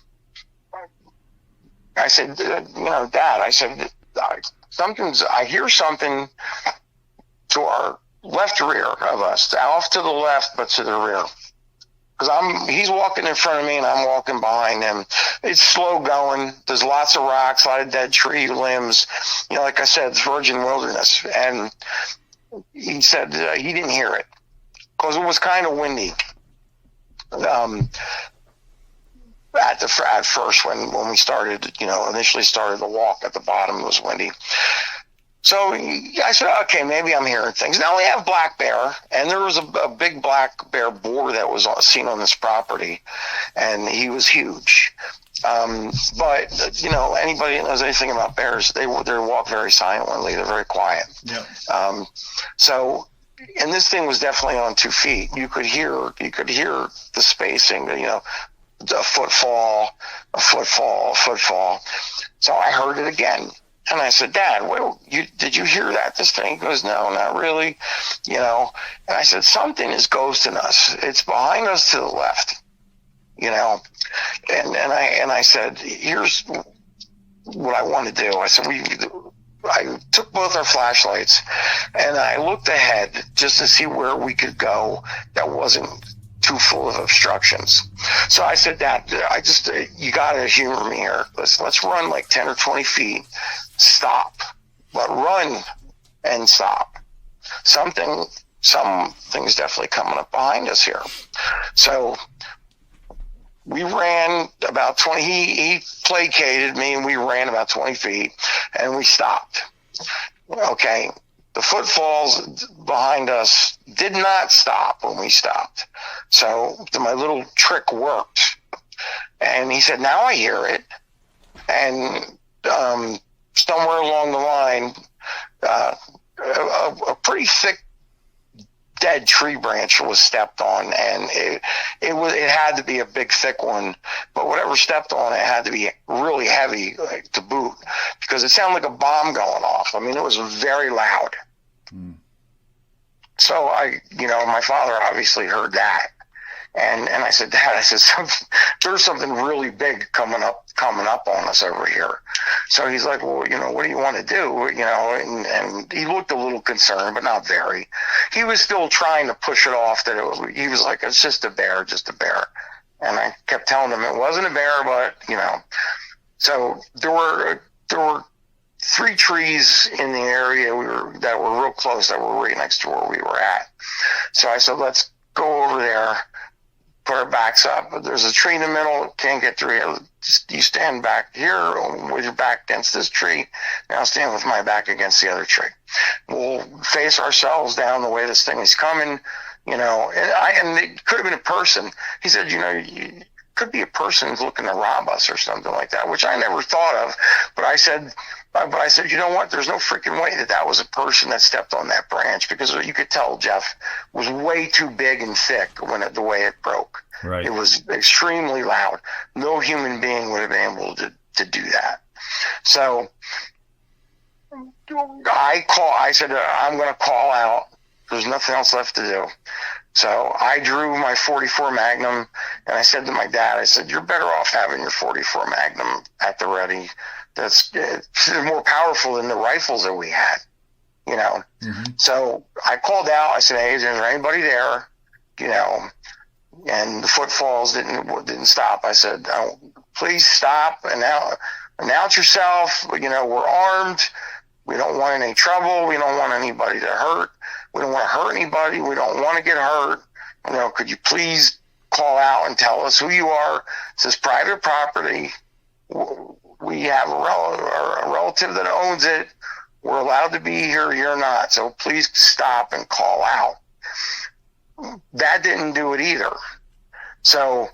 Dad, I said, I hear something to our left rear of us, off to the left, but to the rear. Because he's walking in front of me and I'm walking behind him. It's slow going. There's lots of rocks, a lot of dead tree limbs. Like I said, it's virgin wilderness. And he said he didn't hear it because it was kind of windy. At first when we started, initially started the walk at the bottom, it was windy. So I said, okay, maybe I'm hearing things. Now we have black bear, and there was a big black bear boar that was seen on this property, and he was huge. But anybody that knows anything about bears, they walk very silently. They're very quiet. Yeah. And this thing was definitely on 2 feet. You could hear the spacing. A footfall. So I heard it again. And I said, Dad, did you hear that? This thing? He goes, no, not really. And I said, something is ghosting us. It's behind us to the left. And I said, here's what I want to do. I said, I took both our flashlights and I looked ahead just to see where we could go that wasn't too full of obstructions. So I said, Dad, you got to humor me here. Let's run like 10 or 20 feet. Stop, but run and stop. Something's definitely coming up behind us here. So we ran about 20. He placated me, and we ran about 20 feet, and we stopped. Okay. The footfalls behind us did not stop when we stopped. So my little trick worked. And he said, now I hear it. And somewhere along the line, a pretty thick dead tree branch was stepped on, and it had to be a big thick one, but whatever stepped on it had to be really heavy, like, to boot, because it sounded like a bomb going off. I mean, it was very loud. So my father obviously heard that, and I said, Dad, there's something really big coming up on us over here. So he's like, well, what do you want to do? And he looked a little concerned, but not very. He was still trying to push it off he was like, it's just a bear. And I kept telling him it wasn't a bear, but, so there were 3 trees in the area that were real close, that were right next to where we were at. So I said, let's go over there, put our backs up. But there's a tree in the middle, can't get through here. You stand back here with your back against this tree. Now stand with my back against the other tree. We'll face ourselves down the way this thing is coming, and it could have been a person. He said, it could be a person who's looking to rob us or something like that, which I never thought of. But I said, you know what? There's no freaking way that was a person that stepped on that branch, because you could tell, Jeff, was way too big and thick the way it broke. Right. It was extremely loud. No human being would have been able to to do that. So I said, I'm going to call out. There's nothing else left to do. So I drew my 44 Magnum, and I said to my dad, I said, you're better off having your 44 Magnum at the ready. That's more powerful than the rifles that we had, you know. Mm-hmm. So I called out. I said, hey, is there anybody there? You know, and the footfalls didn't stop. I said, oh, please stop and now announce yourself. You know, we're armed. We don't want any trouble. We don't want anybody to hurt. We don't want to hurt anybody. We don't want to get hurt. You know, could you please call out and tell us who you are? This is private property. We have a relative that owns it. We're allowed to be here. You're not. So please stop and call out. That didn't do it either. So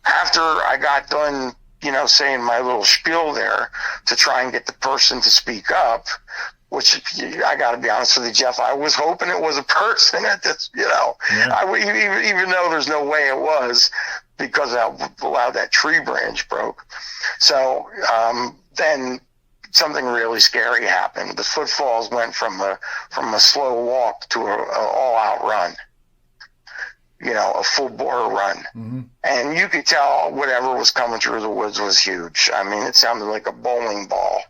after I got done, you know, saying my little spiel there to try and get the person to speak up, which I got to be honest with you, Jeff, I was hoping it was a person at this, you know, yeah. Even though there's no way it was, because how loud that tree branch broke. So then something really scary happened. The footfalls went from a slow walk to an all-out run. You know, a full bore run. Mm-hmm. And you could tell whatever was coming through the woods was huge. I mean, it sounded like a bowling ball.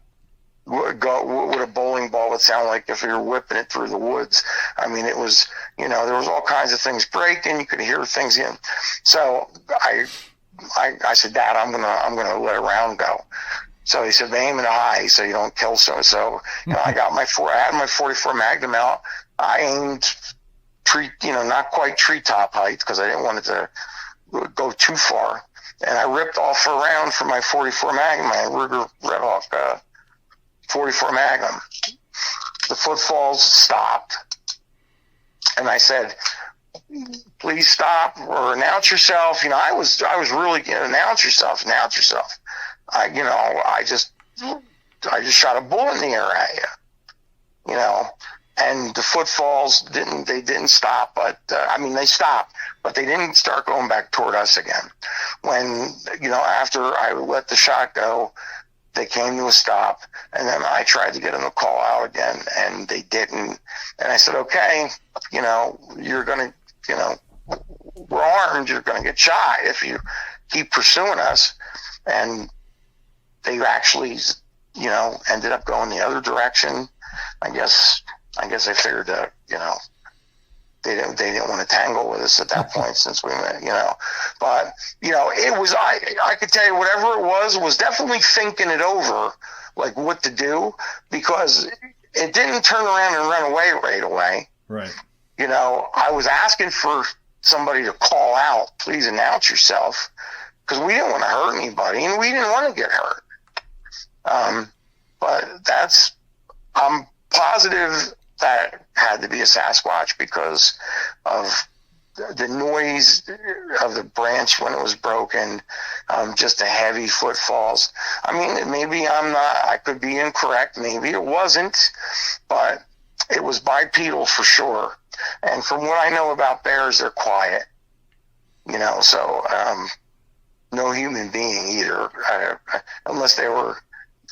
What a bowling ball would sound like if you were whipping it through the woods. I mean, it was, you know, there was all kinds of things breaking. You could hear things in. So I said, Dad, I'm gonna let a round go. So he said, aim it high so you don't kill someone. So, you know, I had my 44 Magnum out. I aimed not quite treetop height because I didn't want it to go too far. And I ripped off a round from my 44 Magnum, my Ruger Red Hawk 44 Magnum. The footfalls stopped. And I said, please stop or announce yourself. You know, I was really, you know, announce yourself. I just shot a bullet in the air at you, you know. And the footfalls didn't stop, but they stopped, but they didn't start going back toward us again. When, you know, after I let the shot go, they came to a stop, and then I tried to get them to call out again, and they didn't. And I said, okay, you know, you're going to, you know, we're armed, you're going to get shot if you keep pursuing us. And they actually, you know, ended up going the other direction. I guess they figured that, you know, they didn't want to tangle with us at that point since we met, you know. But, you know, it was, I could tell you whatever it was definitely thinking it over, like what to do, because it didn't turn around and run away right away. Right. You know, I was asking for somebody to call out, please announce yourself, because we didn't want to hurt anybody and we didn't want to get hurt. But I'm positive that had to be a Sasquatch because of the noise of the branch when it was broken, just the heavy footfalls. I mean, maybe I could be incorrect. Maybe it wasn't, but it was bipedal for sure. And from what I know about bears, they're quiet, you know, so no human being either, unless they were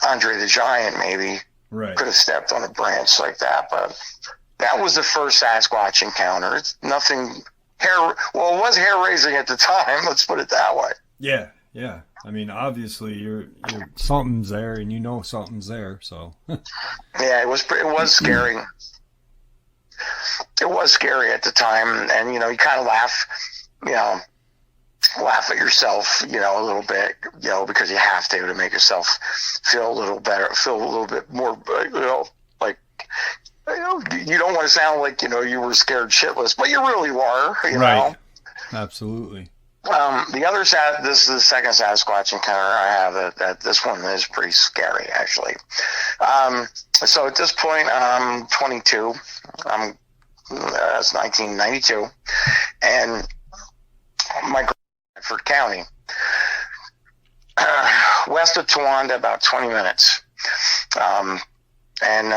Andre the Giant, maybe. Right. Could have stepped on a branch like that, but that was the first Sasquatch encounter. It's nothing it was hair raising at the time. Let's put it that way. Yeah. Yeah. I mean, obviously you're something's there and you know something's there. So yeah, it was scary. It was scary at the time. And, you know, you kind of laugh at yourself, you know, a little bit, you know, because you have to make yourself feel a little better, feel a little bit more, you know, like, you know, you don't want to sound like, you know, you were scared shitless, but you really were, you know. Absolutely. This is the second Sasquatch encounter I have. That this one is pretty scary, actually. So at this point, I'm 22. That's 1992, and my Bedford County, west of Towanda, about 20 minutes. And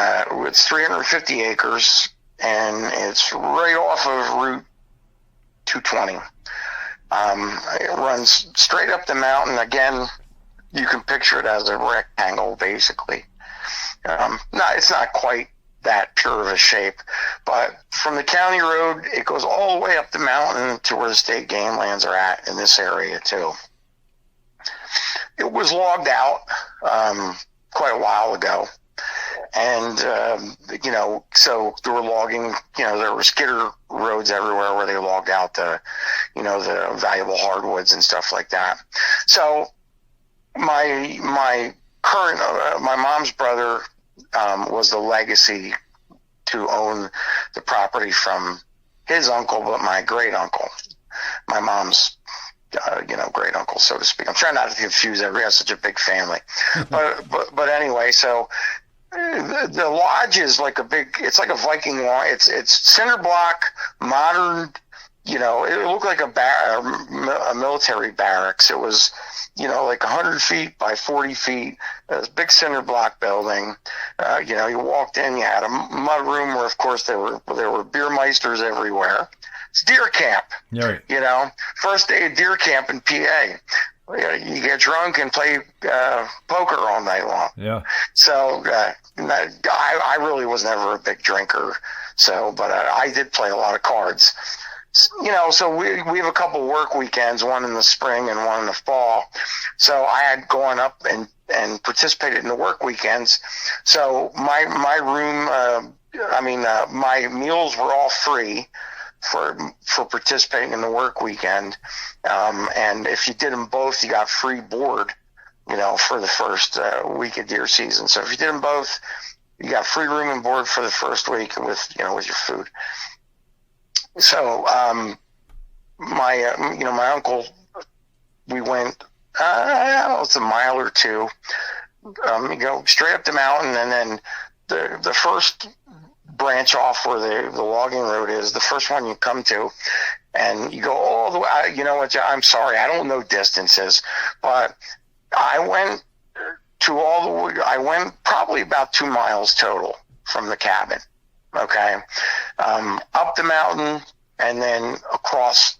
it's 350 acres, and it's right off of Route 220. It runs straight up the mountain. Again, you can picture it as a rectangle, basically. No, it's not quite that pure of a shape, but from the county road, it goes all the way up the mountain to where the state game lands are at in this area too. It was logged out quite a while ago, and so they were logging. There were skidder roads everywhere where they logged out the valuable hardwoods and stuff like that. So my current my mom's brother was the legacy to own the property from his uncle, but my great uncle, my mom's great uncle, so to speak. I'm trying not to confuse everybody. Has such a big family, but anyway, so the lodge is like it's like a Viking lodge. It's cinder block, modern. It looked like a military barracks. It was, like 100 feet by 40 feet. It was a big cinder block building. You walked in, you had a mud room where, of course, there were beer meisters everywhere. It's deer camp. Right. First day of deer camp in PA. You get drunk and play poker all night long. Yeah. So I really was never a big drinker. But I did play a lot of cards. So we have a couple work weekends, one in the spring and one in the fall. So I had gone up and participated in the work weekends. So my room, my meals were all free for participating in the work weekend. And if you did them both, you got free board, for the first week of deer season. So if you did them both, you got free room and board for the first week with your food. So, my uncle, we went, I don't know, it's a mile or two. You go straight up the mountain, and then the first branch off where the logging road is, the first one you come to, and you go all the way. You know what? I'm sorry, I don't know distances, but I went I went probably about 2 miles total from the cabin. Okay. Up the mountain and then across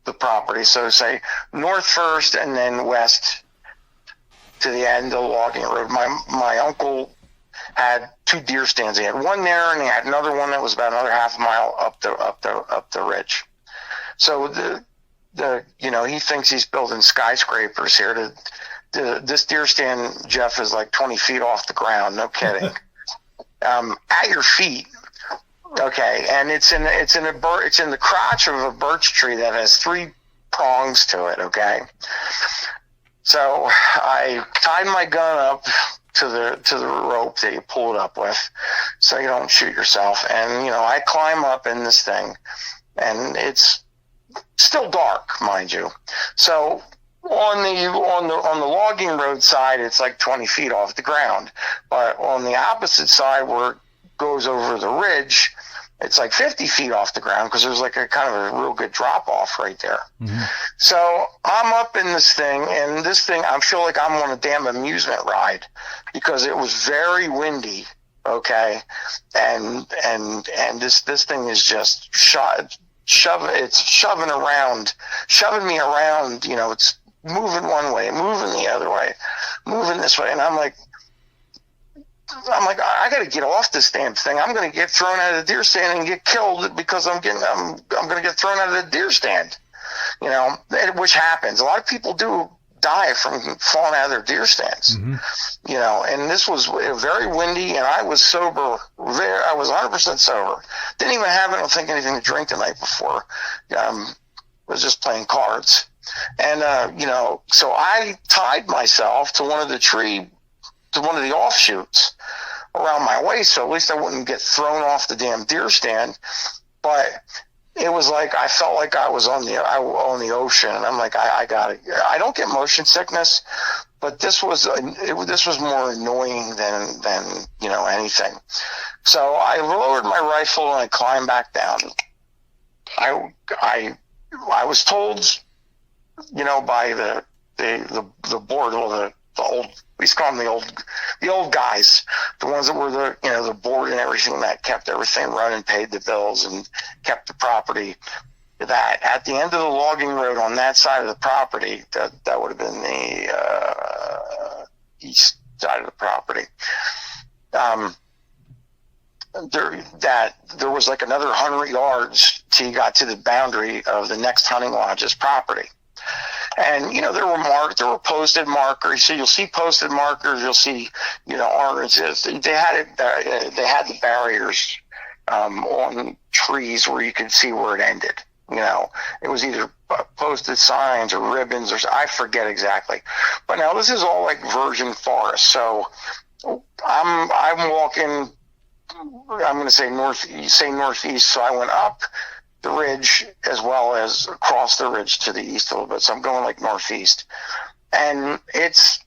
the property. So say north first and then west to the end of the logging road. My uncle had 2 deer stands. He had one there and he had another one that was about another half a mile up the ridge. So he thinks he's building skyscrapers here. This deer stand, Jeff, is like 20 feet off the ground. No kidding. At your feet. Okay, and it's in the crotch of a birch tree that has 3 prongs to it. Okay, so I tied my gun up to the rope that you pull it up with, so you don't shoot yourself. And I climb up in this thing, and it's still dark, mind you. So on the logging road side, it's like 20 feet off the ground, but on the opposite side where it goes over the ridge, it's like 50 feet off the ground because there's like a kind of a real good drop off right there. Mm-hmm. So I'm up in this thing, and this thing, I feel like I'm on a damn amusement ride because it was very windy. Okay. And this thing is just shoving me around, it's moving one way, moving the other way, moving this way. And I'm like, I got to get off this damn thing. I'm going to get thrown out of the deer stand and get killed because I'm going to get thrown out of the deer stand, which happens. A lot of people do die from falling out of their deer stands, mm-hmm. And this was very windy, and I was sober. I was 100% sober. Didn't even have, I don't think, anything to drink the night before. Was just playing cards. And, so I tied myself to one of the offshoots around my waist, so at least I wouldn't get thrown off the damn deer stand. But it was like I felt like I was on the ocean, and I'm like, I don't get motion sickness, but this was more annoying than anything. So I lowered my rifle and I climbed back down. I was told, by the board, or the old, we used to call them the old guys, the ones that were the board and everything that kept everything running, paid the bills, and kept the property that at the end of the logging road on that side of the property, that would have been the east side of the property, there was like another 100 yards till you got to the boundary of the next hunting lodge's property. And, there were posted markers. So you'll see posted markers. You'll see, oranges. They had the barriers on trees where you could see where it ended. It was either posted signs or ribbons, or I forget exactly. But now this is all like virgin forest. So I'm walking. I'm going to say northeast. So I went up the ridge as well as across the ridge to the east a little bit. So I'm going like northeast, and it's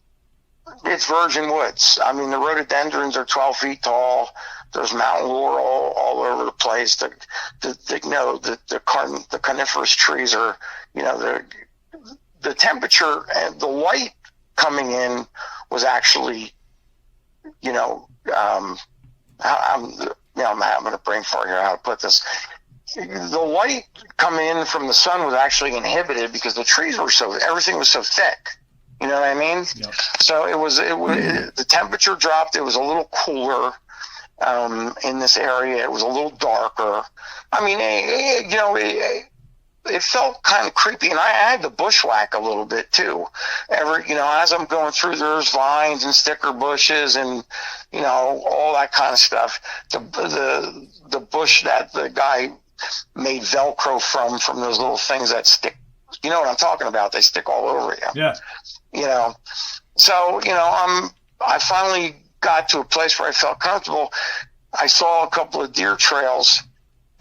virgin woods. I mean, the rhododendrons are 12 feet tall. There's mountain laurel all over the place. The coniferous trees are, the temperature and the light coming in was actually, I'm having a brain fart here, how to put this. The light coming in from the sun was actually inhibited because the trees were everything was so thick. You know what I mean? Yep. So the temperature dropped. It was a little cooler in this area. It was a little darker. I mean, it felt kind of creepy, and I had to bushwhack a little bit too. As I'm going through, there's vines and sticker bushes and all that kind of stuff. The bush that the guy made Velcro from those little things that stick. You know what I'm talking about? They stick all over you. Yeah. So I finally got to a place where I felt comfortable. I saw a couple of deer trails,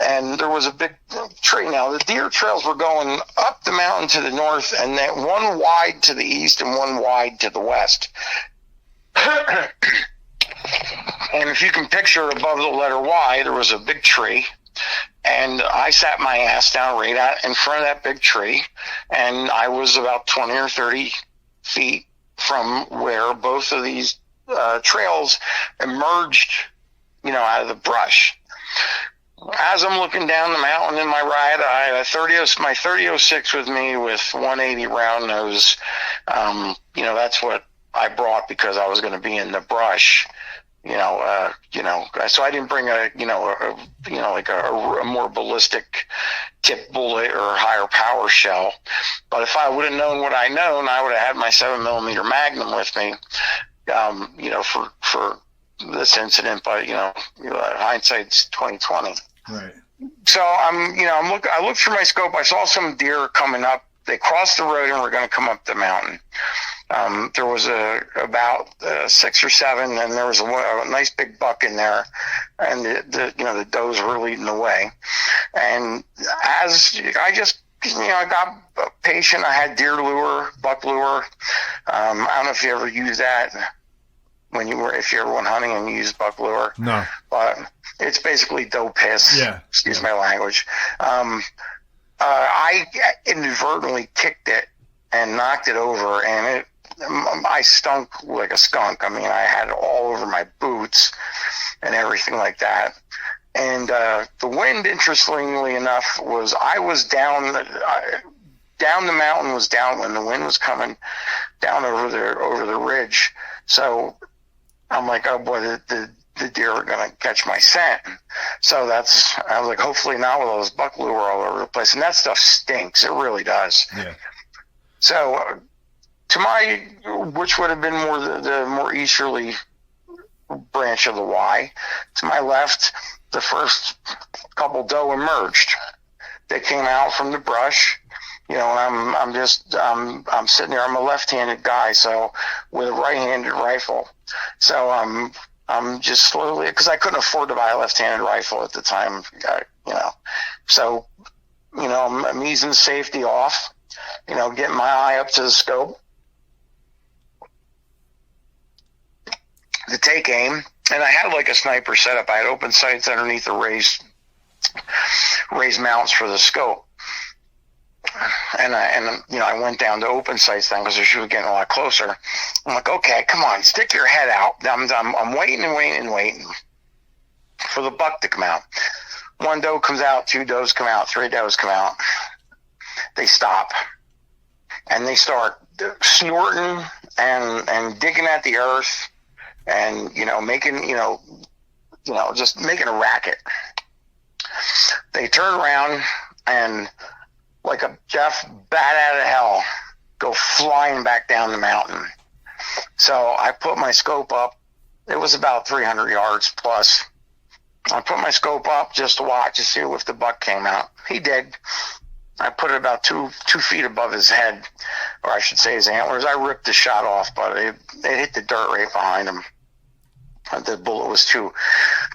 and there was a big tree. Now, the deer trails were going up the mountain to the north, and then one wide to the east and one wide to the west. And if you can picture above the letter Y, there was a big tree. And I sat my ass down right out in front of that big tree, and I was about 20 or 30 feet from where both of these trails emerged, out of the brush. As I'm looking down the mountain in my right eye, my 30-06 with me with 180 round nose. That's what I brought because I was going to be in the brush. So I didn't bring a more ballistic tip bullet or higher power shell. But if I would have known what I known, I would have had my 7mm Magnum with me, for this incident. But hindsight's 20/20. Right. So I looked through my scope. I saw some deer coming up. They crossed the road and were going to come up the mountain. There was about 6 or 7, and there was a nice big buck in there, and the does were leading the way. And as I just, I got patient. I had deer lure, buck lure. I don't know if you ever use that if you ever went hunting and you use buck lure. No. But it's basically doe piss. Yeah. Excuse my language. I inadvertently kicked it and knocked it over, and I stunk like a skunk. I mean, I had it all over my boots and everything like that. And the wind, interestingly enough, I was down the mountain was down when the wind was coming down over the ridge. So I'm like, oh boy, the deer are going to catch my scent. So I was like, hopefully not with all this buck lure all over the place. And that stuff stinks. It really does. Yeah. So which would have been more the more easterly branch of the Y, to my left, the first couple doe emerged. They came out from the brush, and I'm sitting there. I'm a left-handed guy, so with a right-handed rifle. So I'm just slowly, because I couldn't afford to buy a left-handed rifle at the time, So, I'm easing safety off, getting my eye up to the scope to take aim. And I had like a sniper setup. I had open sights underneath the raised mounts for the scope. And I went down to open sights then because she was getting a lot closer. I'm like, okay, come on, stick your head out. I'm waiting and waiting and waiting for the buck to come out. One doe comes out, two does come out, three does come out. They stop and they start snorting and digging at the earth and, making, just making a racket. They turn around and, like a Jeff bat out of hell, go flying back down the mountain. So I put my scope up. It was about 300 yards plus. I put my scope up just to watch to see if the buck came out. He did. I put it about two feet above his head, or I should say his antlers. I ripped the shot off, but it hit the dirt right behind him. The bullet was too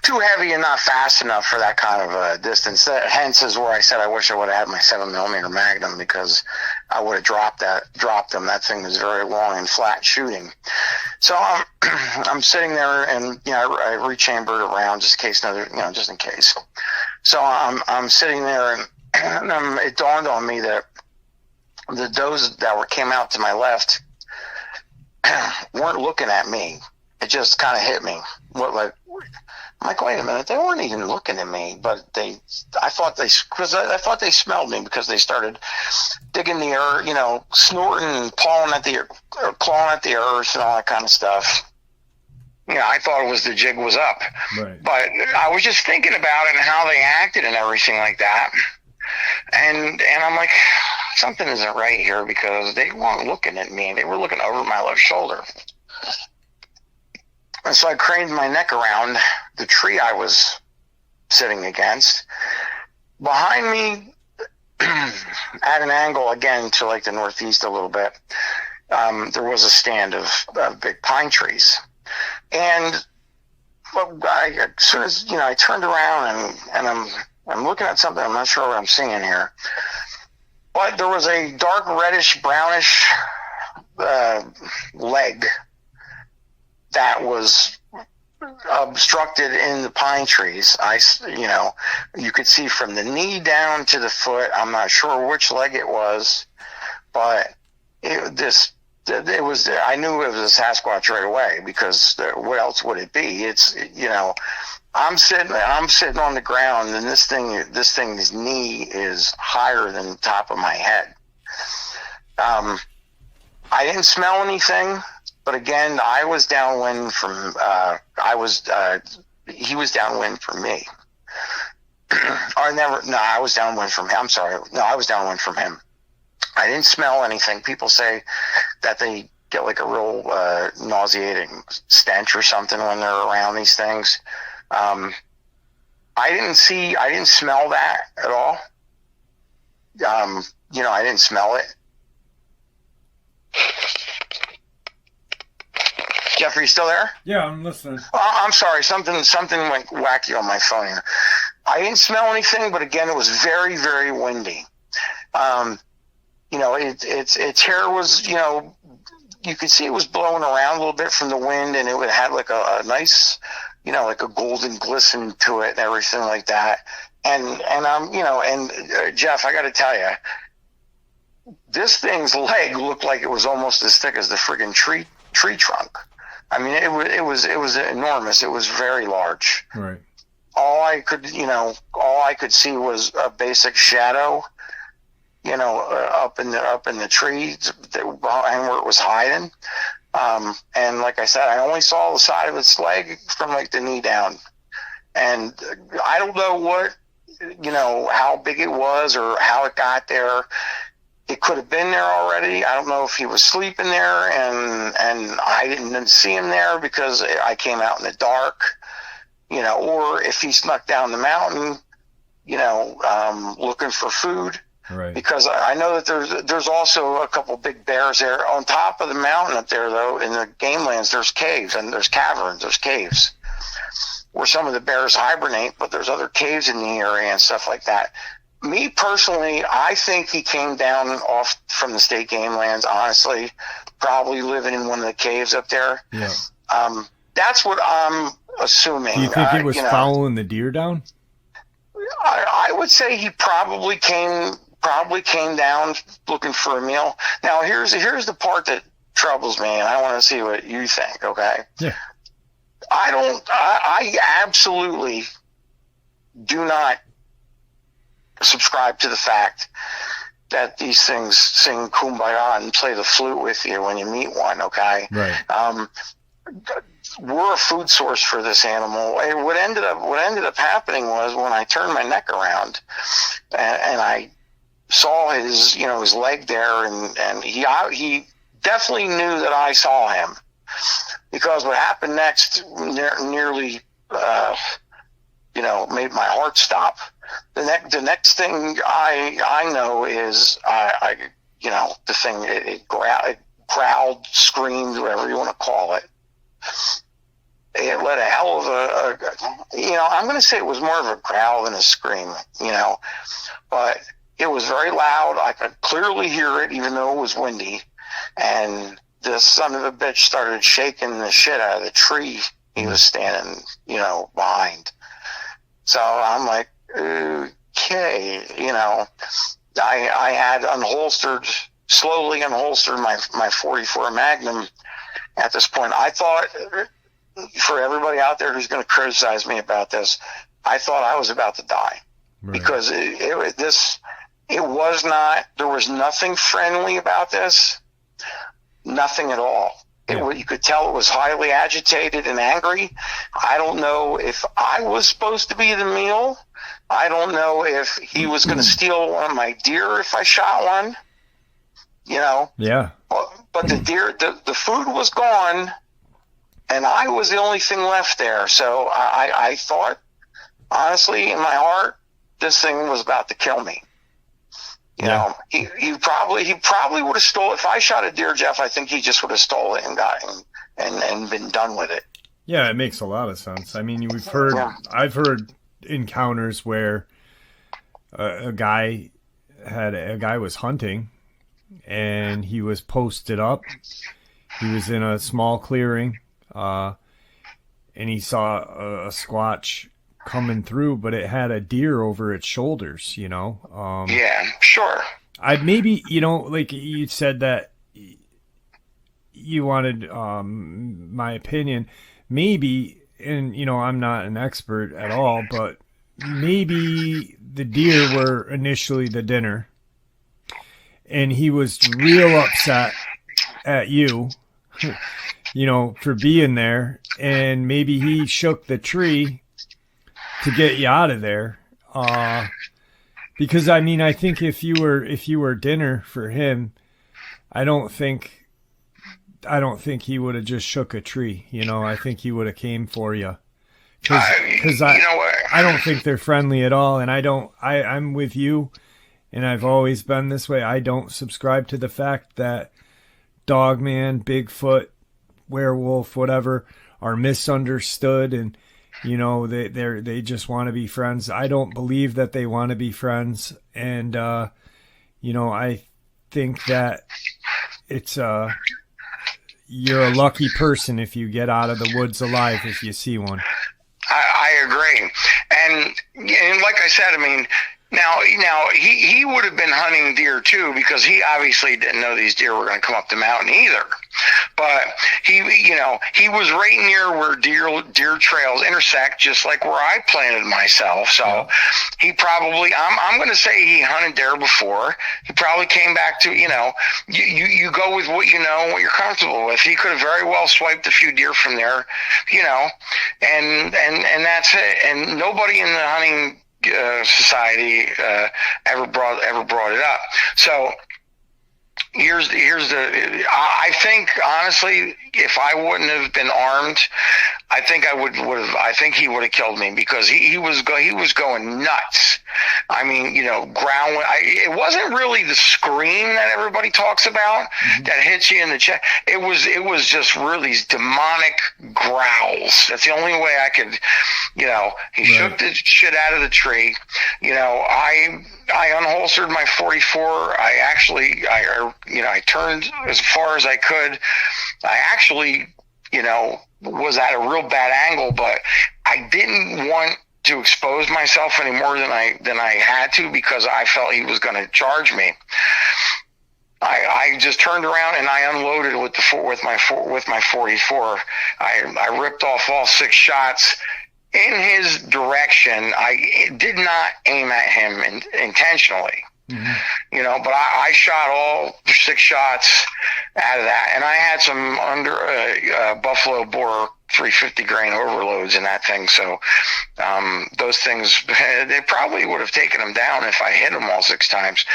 heavy and not fast enough for that kind of a distance. Hence is where I said I wish I would have had my 7mm Magnum, because I would have dropped them. That thing was very long and flat shooting. So I'm sitting there, and I rechambered around just in case just in case. So I'm sitting there, and it dawned on me that the does that came out to my left weren't looking at me. It just kind of hit me. I'm like, wait a minute, they weren't even looking at me, but I thought they smelled me, because they started digging the earth, snorting and clawing at the earth and all that kind of stuff. I thought the jig was up. Right. But I was just thinking about it and how they acted and everything like that. And I'm like, something isn't right here, because they weren't looking at me. They were looking over my left shoulder. And so I craned my neck around the tree I was sitting against. Behind me, at an angle, again, to like the northeast a little bit, there was a stand of big pine trees. And as soon as, I turned around and I'm looking at something, I'm not sure what I'm seeing here. But there was a dark reddish, brownish leg that was obstructed in the pine trees. You could see from the knee down to the foot. I'm not sure which leg it was, but it was. I knew it was a Sasquatch right away, because what else would it be? It's I'm sitting on the ground, and this thing's knee is higher than the top of my head. I didn't smell anything. But again, I was downwind from, he was downwind from me. I was downwind from him. I'm sorry. No, I was downwind from him. I didn't smell anything. People say that they get like a real nauseating stench or something when they're around these things. I didn't smell that at all. I didn't smell it. Jeffrey, you still there? Yeah, I'm listening. I'm sorry. Something went wacky on my phone here. I didn't smell anything, but again, it was very, very windy. Its hair was, you could see it was blowing around a little bit from the wind, and it had like a nice, like a golden glisten to it and everything like that. And Jeff, I got to tell you, this thing's leg looked like it was almost as thick as the friggin' tree trunk. I mean, it was enormous. It was very large. Right. All I could see was a basic shadow, up in the trees and where it was hiding. And like I said, I only saw the side of its leg from like the knee down. And I don't know what, how big it was or how it got there. It could have been there already. I don't know if he was sleeping there and I didn't see him there because I came out in the dark, or if he snuck down the mountain, looking for food. Right. Because I know that there's also a couple big bears there. On top of the mountain up there, though, in the game lands, there's caves and there's caverns, there's caves where some of the bears hibernate, but there's other caves in the area and stuff like that. Me personally, I think he came down off from the state game lands, honestly, probably living in one of the caves up there. Yeah. That's what I'm assuming. Do you think it was following the deer down? I would say he probably came down looking for a meal. Now, here's the part that troubles me, and I want to see what you think, okay? Yeah. I absolutely do not subscribe to the fact that these things sing Kumbaya and play the flute with you when you meet one, okay? Right. We're a food source for this animal. And what ended up happening was when I turned my neck around and I saw his leg there, and he definitely knew that I saw him, because what happened next nearly made my heart stop. The next thing I know is the thing, it growled, screamed, whatever you want to call it. It let a hell of I'm going to say it was more of a growl than a scream, but it was very loud. I could clearly hear it, even though it was windy. And this son of a bitch started shaking the shit out of the tree he was standing, behind. So I'm like, okay, I had slowly unholstered my 44 Magnum at this point. I thought, for everybody out there who's going to criticize me about this, I thought I was about to die. Right. Because there was nothing friendly about this, nothing at all. Yeah. You could tell it was highly agitated and angry. I don't know if I was supposed to be the meal. I don't know if he was going to steal one of my deer if I shot one. Yeah. But the deer, the food was gone, and I was the only thing left there. So I thought, honestly, in my heart, this thing was about to kill me. You know, he probably would have stole it. If I shot a deer, Jeff, I think he just would have stole it and and been done with it. Yeah, it makes a lot of sense. I mean, I've heard encounters where a guy was hunting and he was posted up. He was in a small clearing, and he saw a squatch coming through, but it had a deer over its shoulders, yeah, sure. I maybe, like you said that you wanted my opinion. Maybe, and I'm not an expert at all, but maybe the deer were initially the dinner, and he was real upset at you, for being there, and maybe he shook the tree to get you out of there. Because I think if you were dinner for him, I don't think he would have just shook a tree. I think he would have came for you. Because I don't think they're friendly at all, and I'm with you, and I've always been this way. I don't subscribe to the fact that Dogman, Bigfoot, werewolf, whatever, are misunderstood, and they just want to be friends. I don't believe that they want to be friends, and I think that it's you're a lucky person if you get out of the woods alive if you see one. I agree, and like I said, now he would have been hunting deer too, because he obviously didn't know these deer were going to come up the mountain either. But he was right near where deer trails intersect, just like where I planted myself. So he probably, I'm going to say he hunted there before. He probably came back to, you go with what you know and what you're comfortable with. He could have very well swiped a few deer from there, and that's it. And nobody in the hunting society ever brought it up. So I think honestly, if I wouldn't have been armed, I think I think he would have killed me, because he was going nuts. Growling. It wasn't really the scream that everybody talks about that hits you in the chest. It was just really these demonic growls. That's the only way I could, he shook the shit out of the tree. I unholstered my 44. I turned as far as I could. I actually, was at a real bad angle, but I didn't want to expose myself any more than I had to, because I felt he was going to charge me. I just turned around and I unloaded with my 44. I ripped off all 6 shots, in his direction. I did not aim at him intentionally. Mm-hmm. You know, but I shot all 6 shots out of that, and I had some under Buffalo Bore 350 grain overloads in that thing. So those things, they probably would have taken him down if I hit him all 6 times.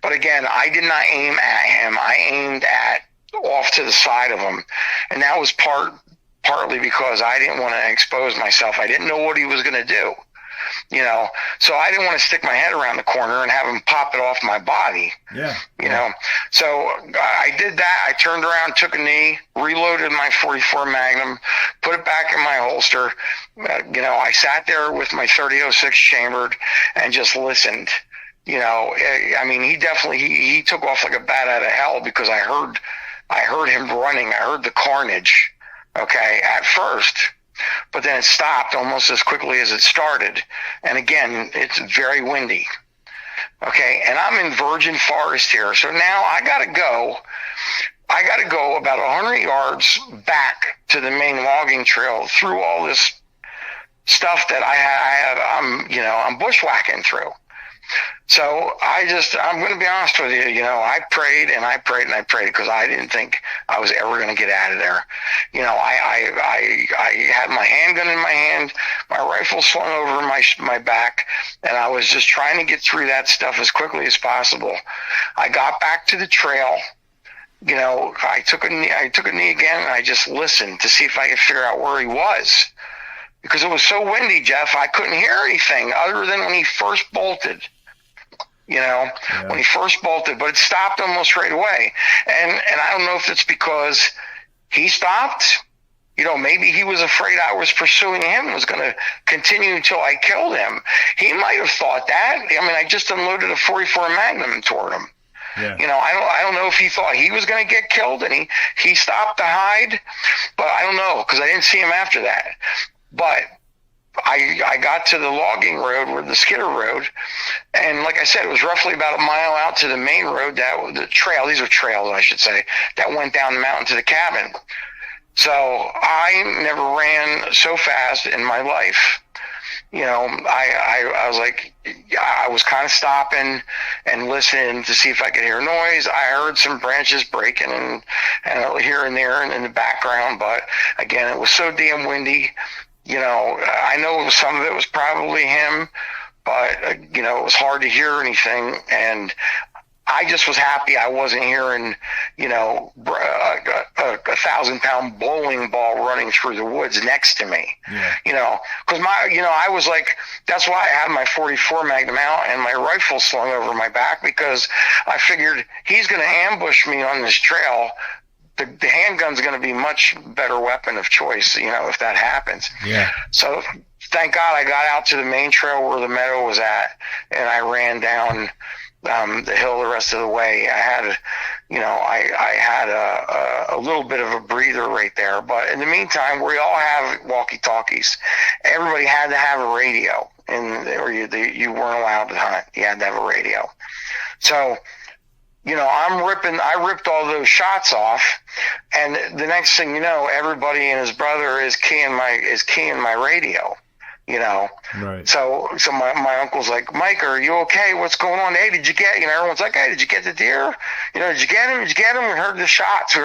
But again, I did not aim at him. I aimed at off to the side of him, and that was partly because I didn't want to expose myself. I didn't know what he was going to do. You know, so I didn't want to stick my head around the corner and have him pop it off my body. Yeah. You know, so I did that. I turned around, took a knee, reloaded my 44 Magnum, put it back in my holster. You know, I sat there with my 30-06 chambered and just listened. You know, I mean, he took off like a bat out of hell because I heard him running. I heard the carnage. Okay, at first. But then it stopped almost as quickly as it started. And again, it's very windy. Okay, and I'm in virgin forest here. So now I got to go about 100 yards back to the main logging trail through all this stuff that I'm bushwhacking through. So I'm going to be honest with you, you know, I prayed and I prayed and I prayed because I didn't think I was ever going to get out of there. You know, I had my handgun in my hand, my rifle slung over my back, and I was just trying to get through that stuff as quickly as possible. I got back to the trail. You know, I took a knee again, and I just listened to see if I could figure out where he was. Because it was so windy, Jeff, I couldn't hear anything other than when he first bolted. You know, when he first bolted, but it stopped almost right away. And I don't know if it's because he stopped. You know, maybe he was afraid I was pursuing him, was going to continue until I killed him. He might have thought that. I mean, I just unloaded a 44 Magnum toward him. Yeah. You know, I don't know if he thought he was going to get killed and he stopped to hide, but I don't know because I didn't see him after that. But I got to the logging road, or the skidder road, and like I said, it was roughly about a mile out to the main road, the trail, these are trails, I should say, that went down the mountain to the cabin. So I never ran so fast in my life. You know, I was like, I was kind of stopping and listening to see if I could hear noise. I heard some branches breaking and here and there and in the background, but again, it was so damn windy. You know, I know some of it was probably him, but, you know, it was hard to hear anything. And I just was happy I wasn't hearing, you know, a 1,000-pound bowling ball running through the woods next to me. Yeah. You know, because I was like, that's why I had my 44 Magnum out and my rifle slung over my back, because I figured he's going to ambush me on this trail. The handgun's going to be much better weapon of choice, you know, if that happens. Yeah. So thank God I got out to the main trail where the meadow was at, and I ran down the hill the rest of the way. I had, I had a little bit of a breather right there. But in the meantime, we all have walkie-talkies. Everybody had to have a radio, or you weren't allowed to hunt. You had to have a radio. So, you know, I ripped all those shots off, and the next thing you know, everybody and his brother is keying my radio, you know. Right. So my uncle's like, Mike, are you okay? What's going on? Hey, did you get, everyone's like, hey, did you get the deer? You know, did you get him? Did you get him? We heard the shots. And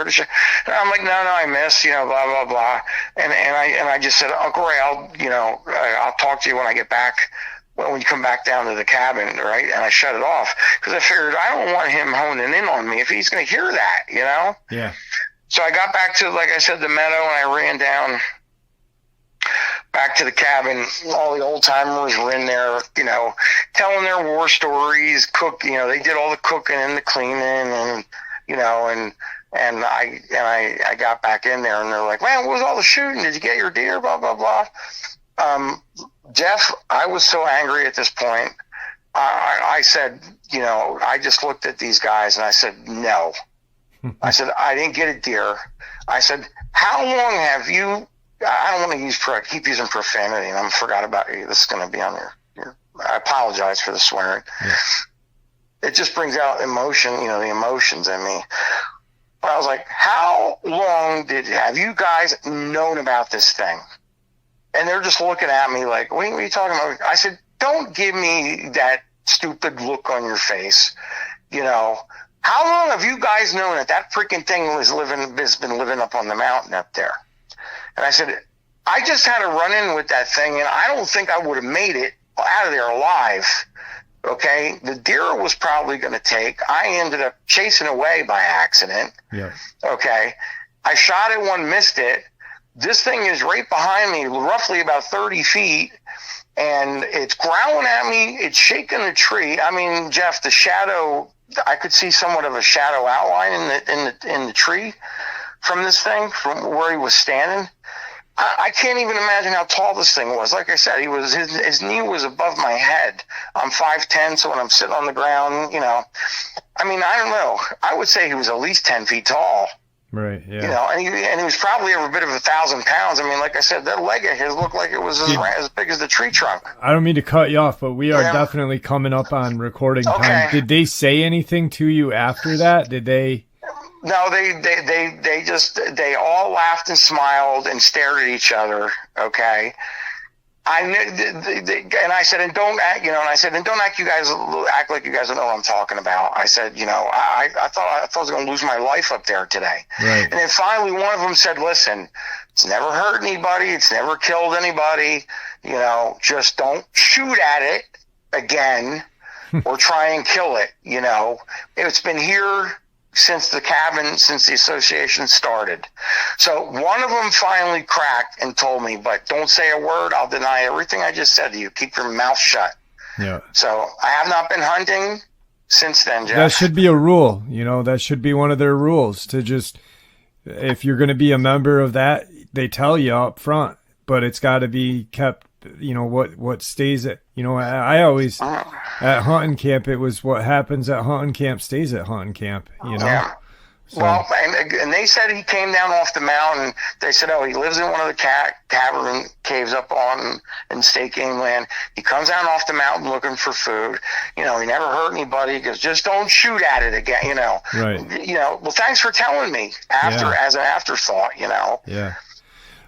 I'm like, no, I missed, blah, blah, blah. And I just said, Uncle Ray, I'll talk to you when I get back. When you come back down to the cabin, right? And I shut it off because I figured I don't want him honing in on me if he's going to hear that, you know? Yeah. So I got back to, like I said, the meadow, and I ran down back to the cabin. All the old timers were in there, you know, telling their war stories, they did all the cooking and the cleaning, and, you know, and I got back in there, and they're like, man, what was all the shooting? Did you get your deer? Blah, blah, blah. Jeff, I was so angry at this point. I said, I just looked at these guys and I said, no. I said, I didn't get a deer. I said, how long have you, I don't want to keep using profanity, and I forgot about you. This is going to be on there. I apologize for the swearing. Yeah. It just brings out emotion, the emotions in me. But I was like, how long have you guys known about this thing? And they're just looking at me like, what are you talking about? I said, don't give me that stupid look on your face. How long have you guys known that freaking thing has been living up on the mountain up there? And I said, I just had a run-in with that thing, and I don't think I would have made it out of there alive. Okay? The deer was probably going to take. I ended up chasing away by accident. Yeah. Okay? I shot it one, missed it. This thing is right behind me, roughly about 30 feet, and it's growling at me. It's shaking the tree. I mean, Jeff, the shadow, I could see somewhat of a shadow outline in the tree from this thing, from where he was standing. I can't even imagine how tall this thing was. Like I said, his knee was above my head. I'm 5'10", so when I'm sitting on the ground, I mean, I don't know. I would say he was at least 10 feet tall. Right, yeah. And he was probably every bit of 1,000 pounds. I mean, like I said, that leg of his looked like it was as big as the tree trunk. I don't mean to cut you off, but we are definitely coming up on recording time. Did they say anything to you after that? Did they? No, they all laughed and smiled and stared at each other. Okay. I knew, and I said, and don't act, and don't act like you guys don't know what I'm talking about. I said, I thought I was going to lose my life up there today. Right. And then finally one of them said, listen, it's never hurt anybody. It's never killed anybody. Just don't shoot at it again or try and kill it. It's been here since the association started. So one of them finally cracked and told me, but don't say a word. I'll deny everything I just said to you. Keep your mouth shut. Yeah. So I have not been hunting since then, Jeff. That should be a rule. That should be one of their rules to just, if you're going to be a member of that, they tell you up front, but it's got to be kept, what stays at, I always, at hunting camp, it was what happens at hunting camp stays at hunting camp, Yeah. So. Well, and they said he came down off the mountain. They said, he lives in one of the cavern caves up in state game land. He comes down off the mountain looking for food. He never hurt anybody. He goes, just don't shoot at it again, Right. Well, thanks for telling me as an afterthought, Yeah.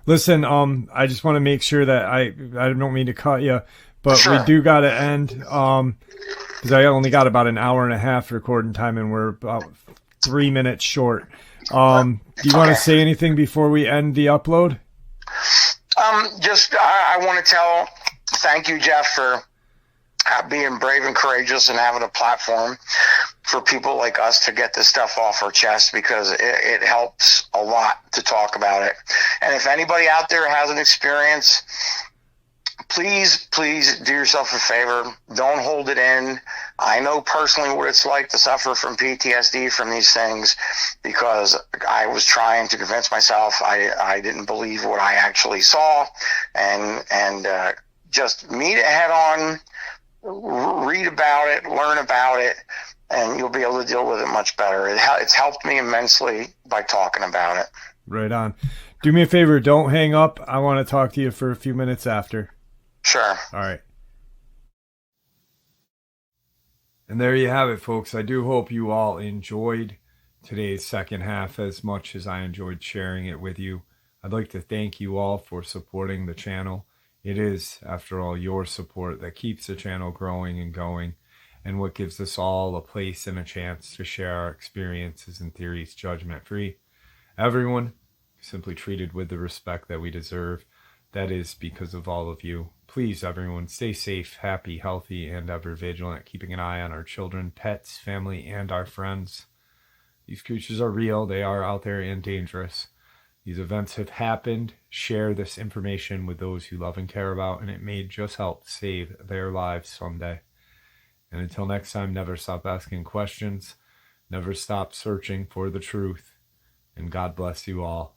Listen, I just want to make sure that I don't mean to cut you, but Sure. we do got to end because I only got about an hour and a half recording time, and we're about 3 minutes short. Do you want to say anything before we end the upload? I want to thank you, Jeff, for being brave and courageous and having a platform for people like us to get this stuff off our chest, because it helps a lot to talk about it. And if anybody out there has an experience, please do yourself a favor. Don't hold it in. I know personally what it's like to suffer from PTSD from these things, because I was trying to convince myself I didn't believe what I actually saw, and just meet it head on, read about it, learn about it, and you'll be able to deal with it much better. It's helped me immensely by talking about it. Right on. Do me a favor. Don't hang up. I want to talk to you for a few minutes after. Sure. All right. And there you have it, folks. I do hope you all enjoyed today's second half as much as I enjoyed sharing it with you. I'd like to thank you all for supporting the channel. It is, after all, your support that keeps the channel growing and going, and what gives us all a place and a chance to share our experiences and theories judgment-free. Everyone simply treated with the respect that we deserve. That is because of all of you. Please, everyone, stay safe, happy, healthy, and ever vigilant, keeping an eye on our children, pets, family, and our friends. These creatures are real. They are out there and dangerous. These events have happened. Share this information with those you love and care about, and it may just help save their lives someday. And until next time, never stop asking questions. Never stop searching for the truth. And God bless you all.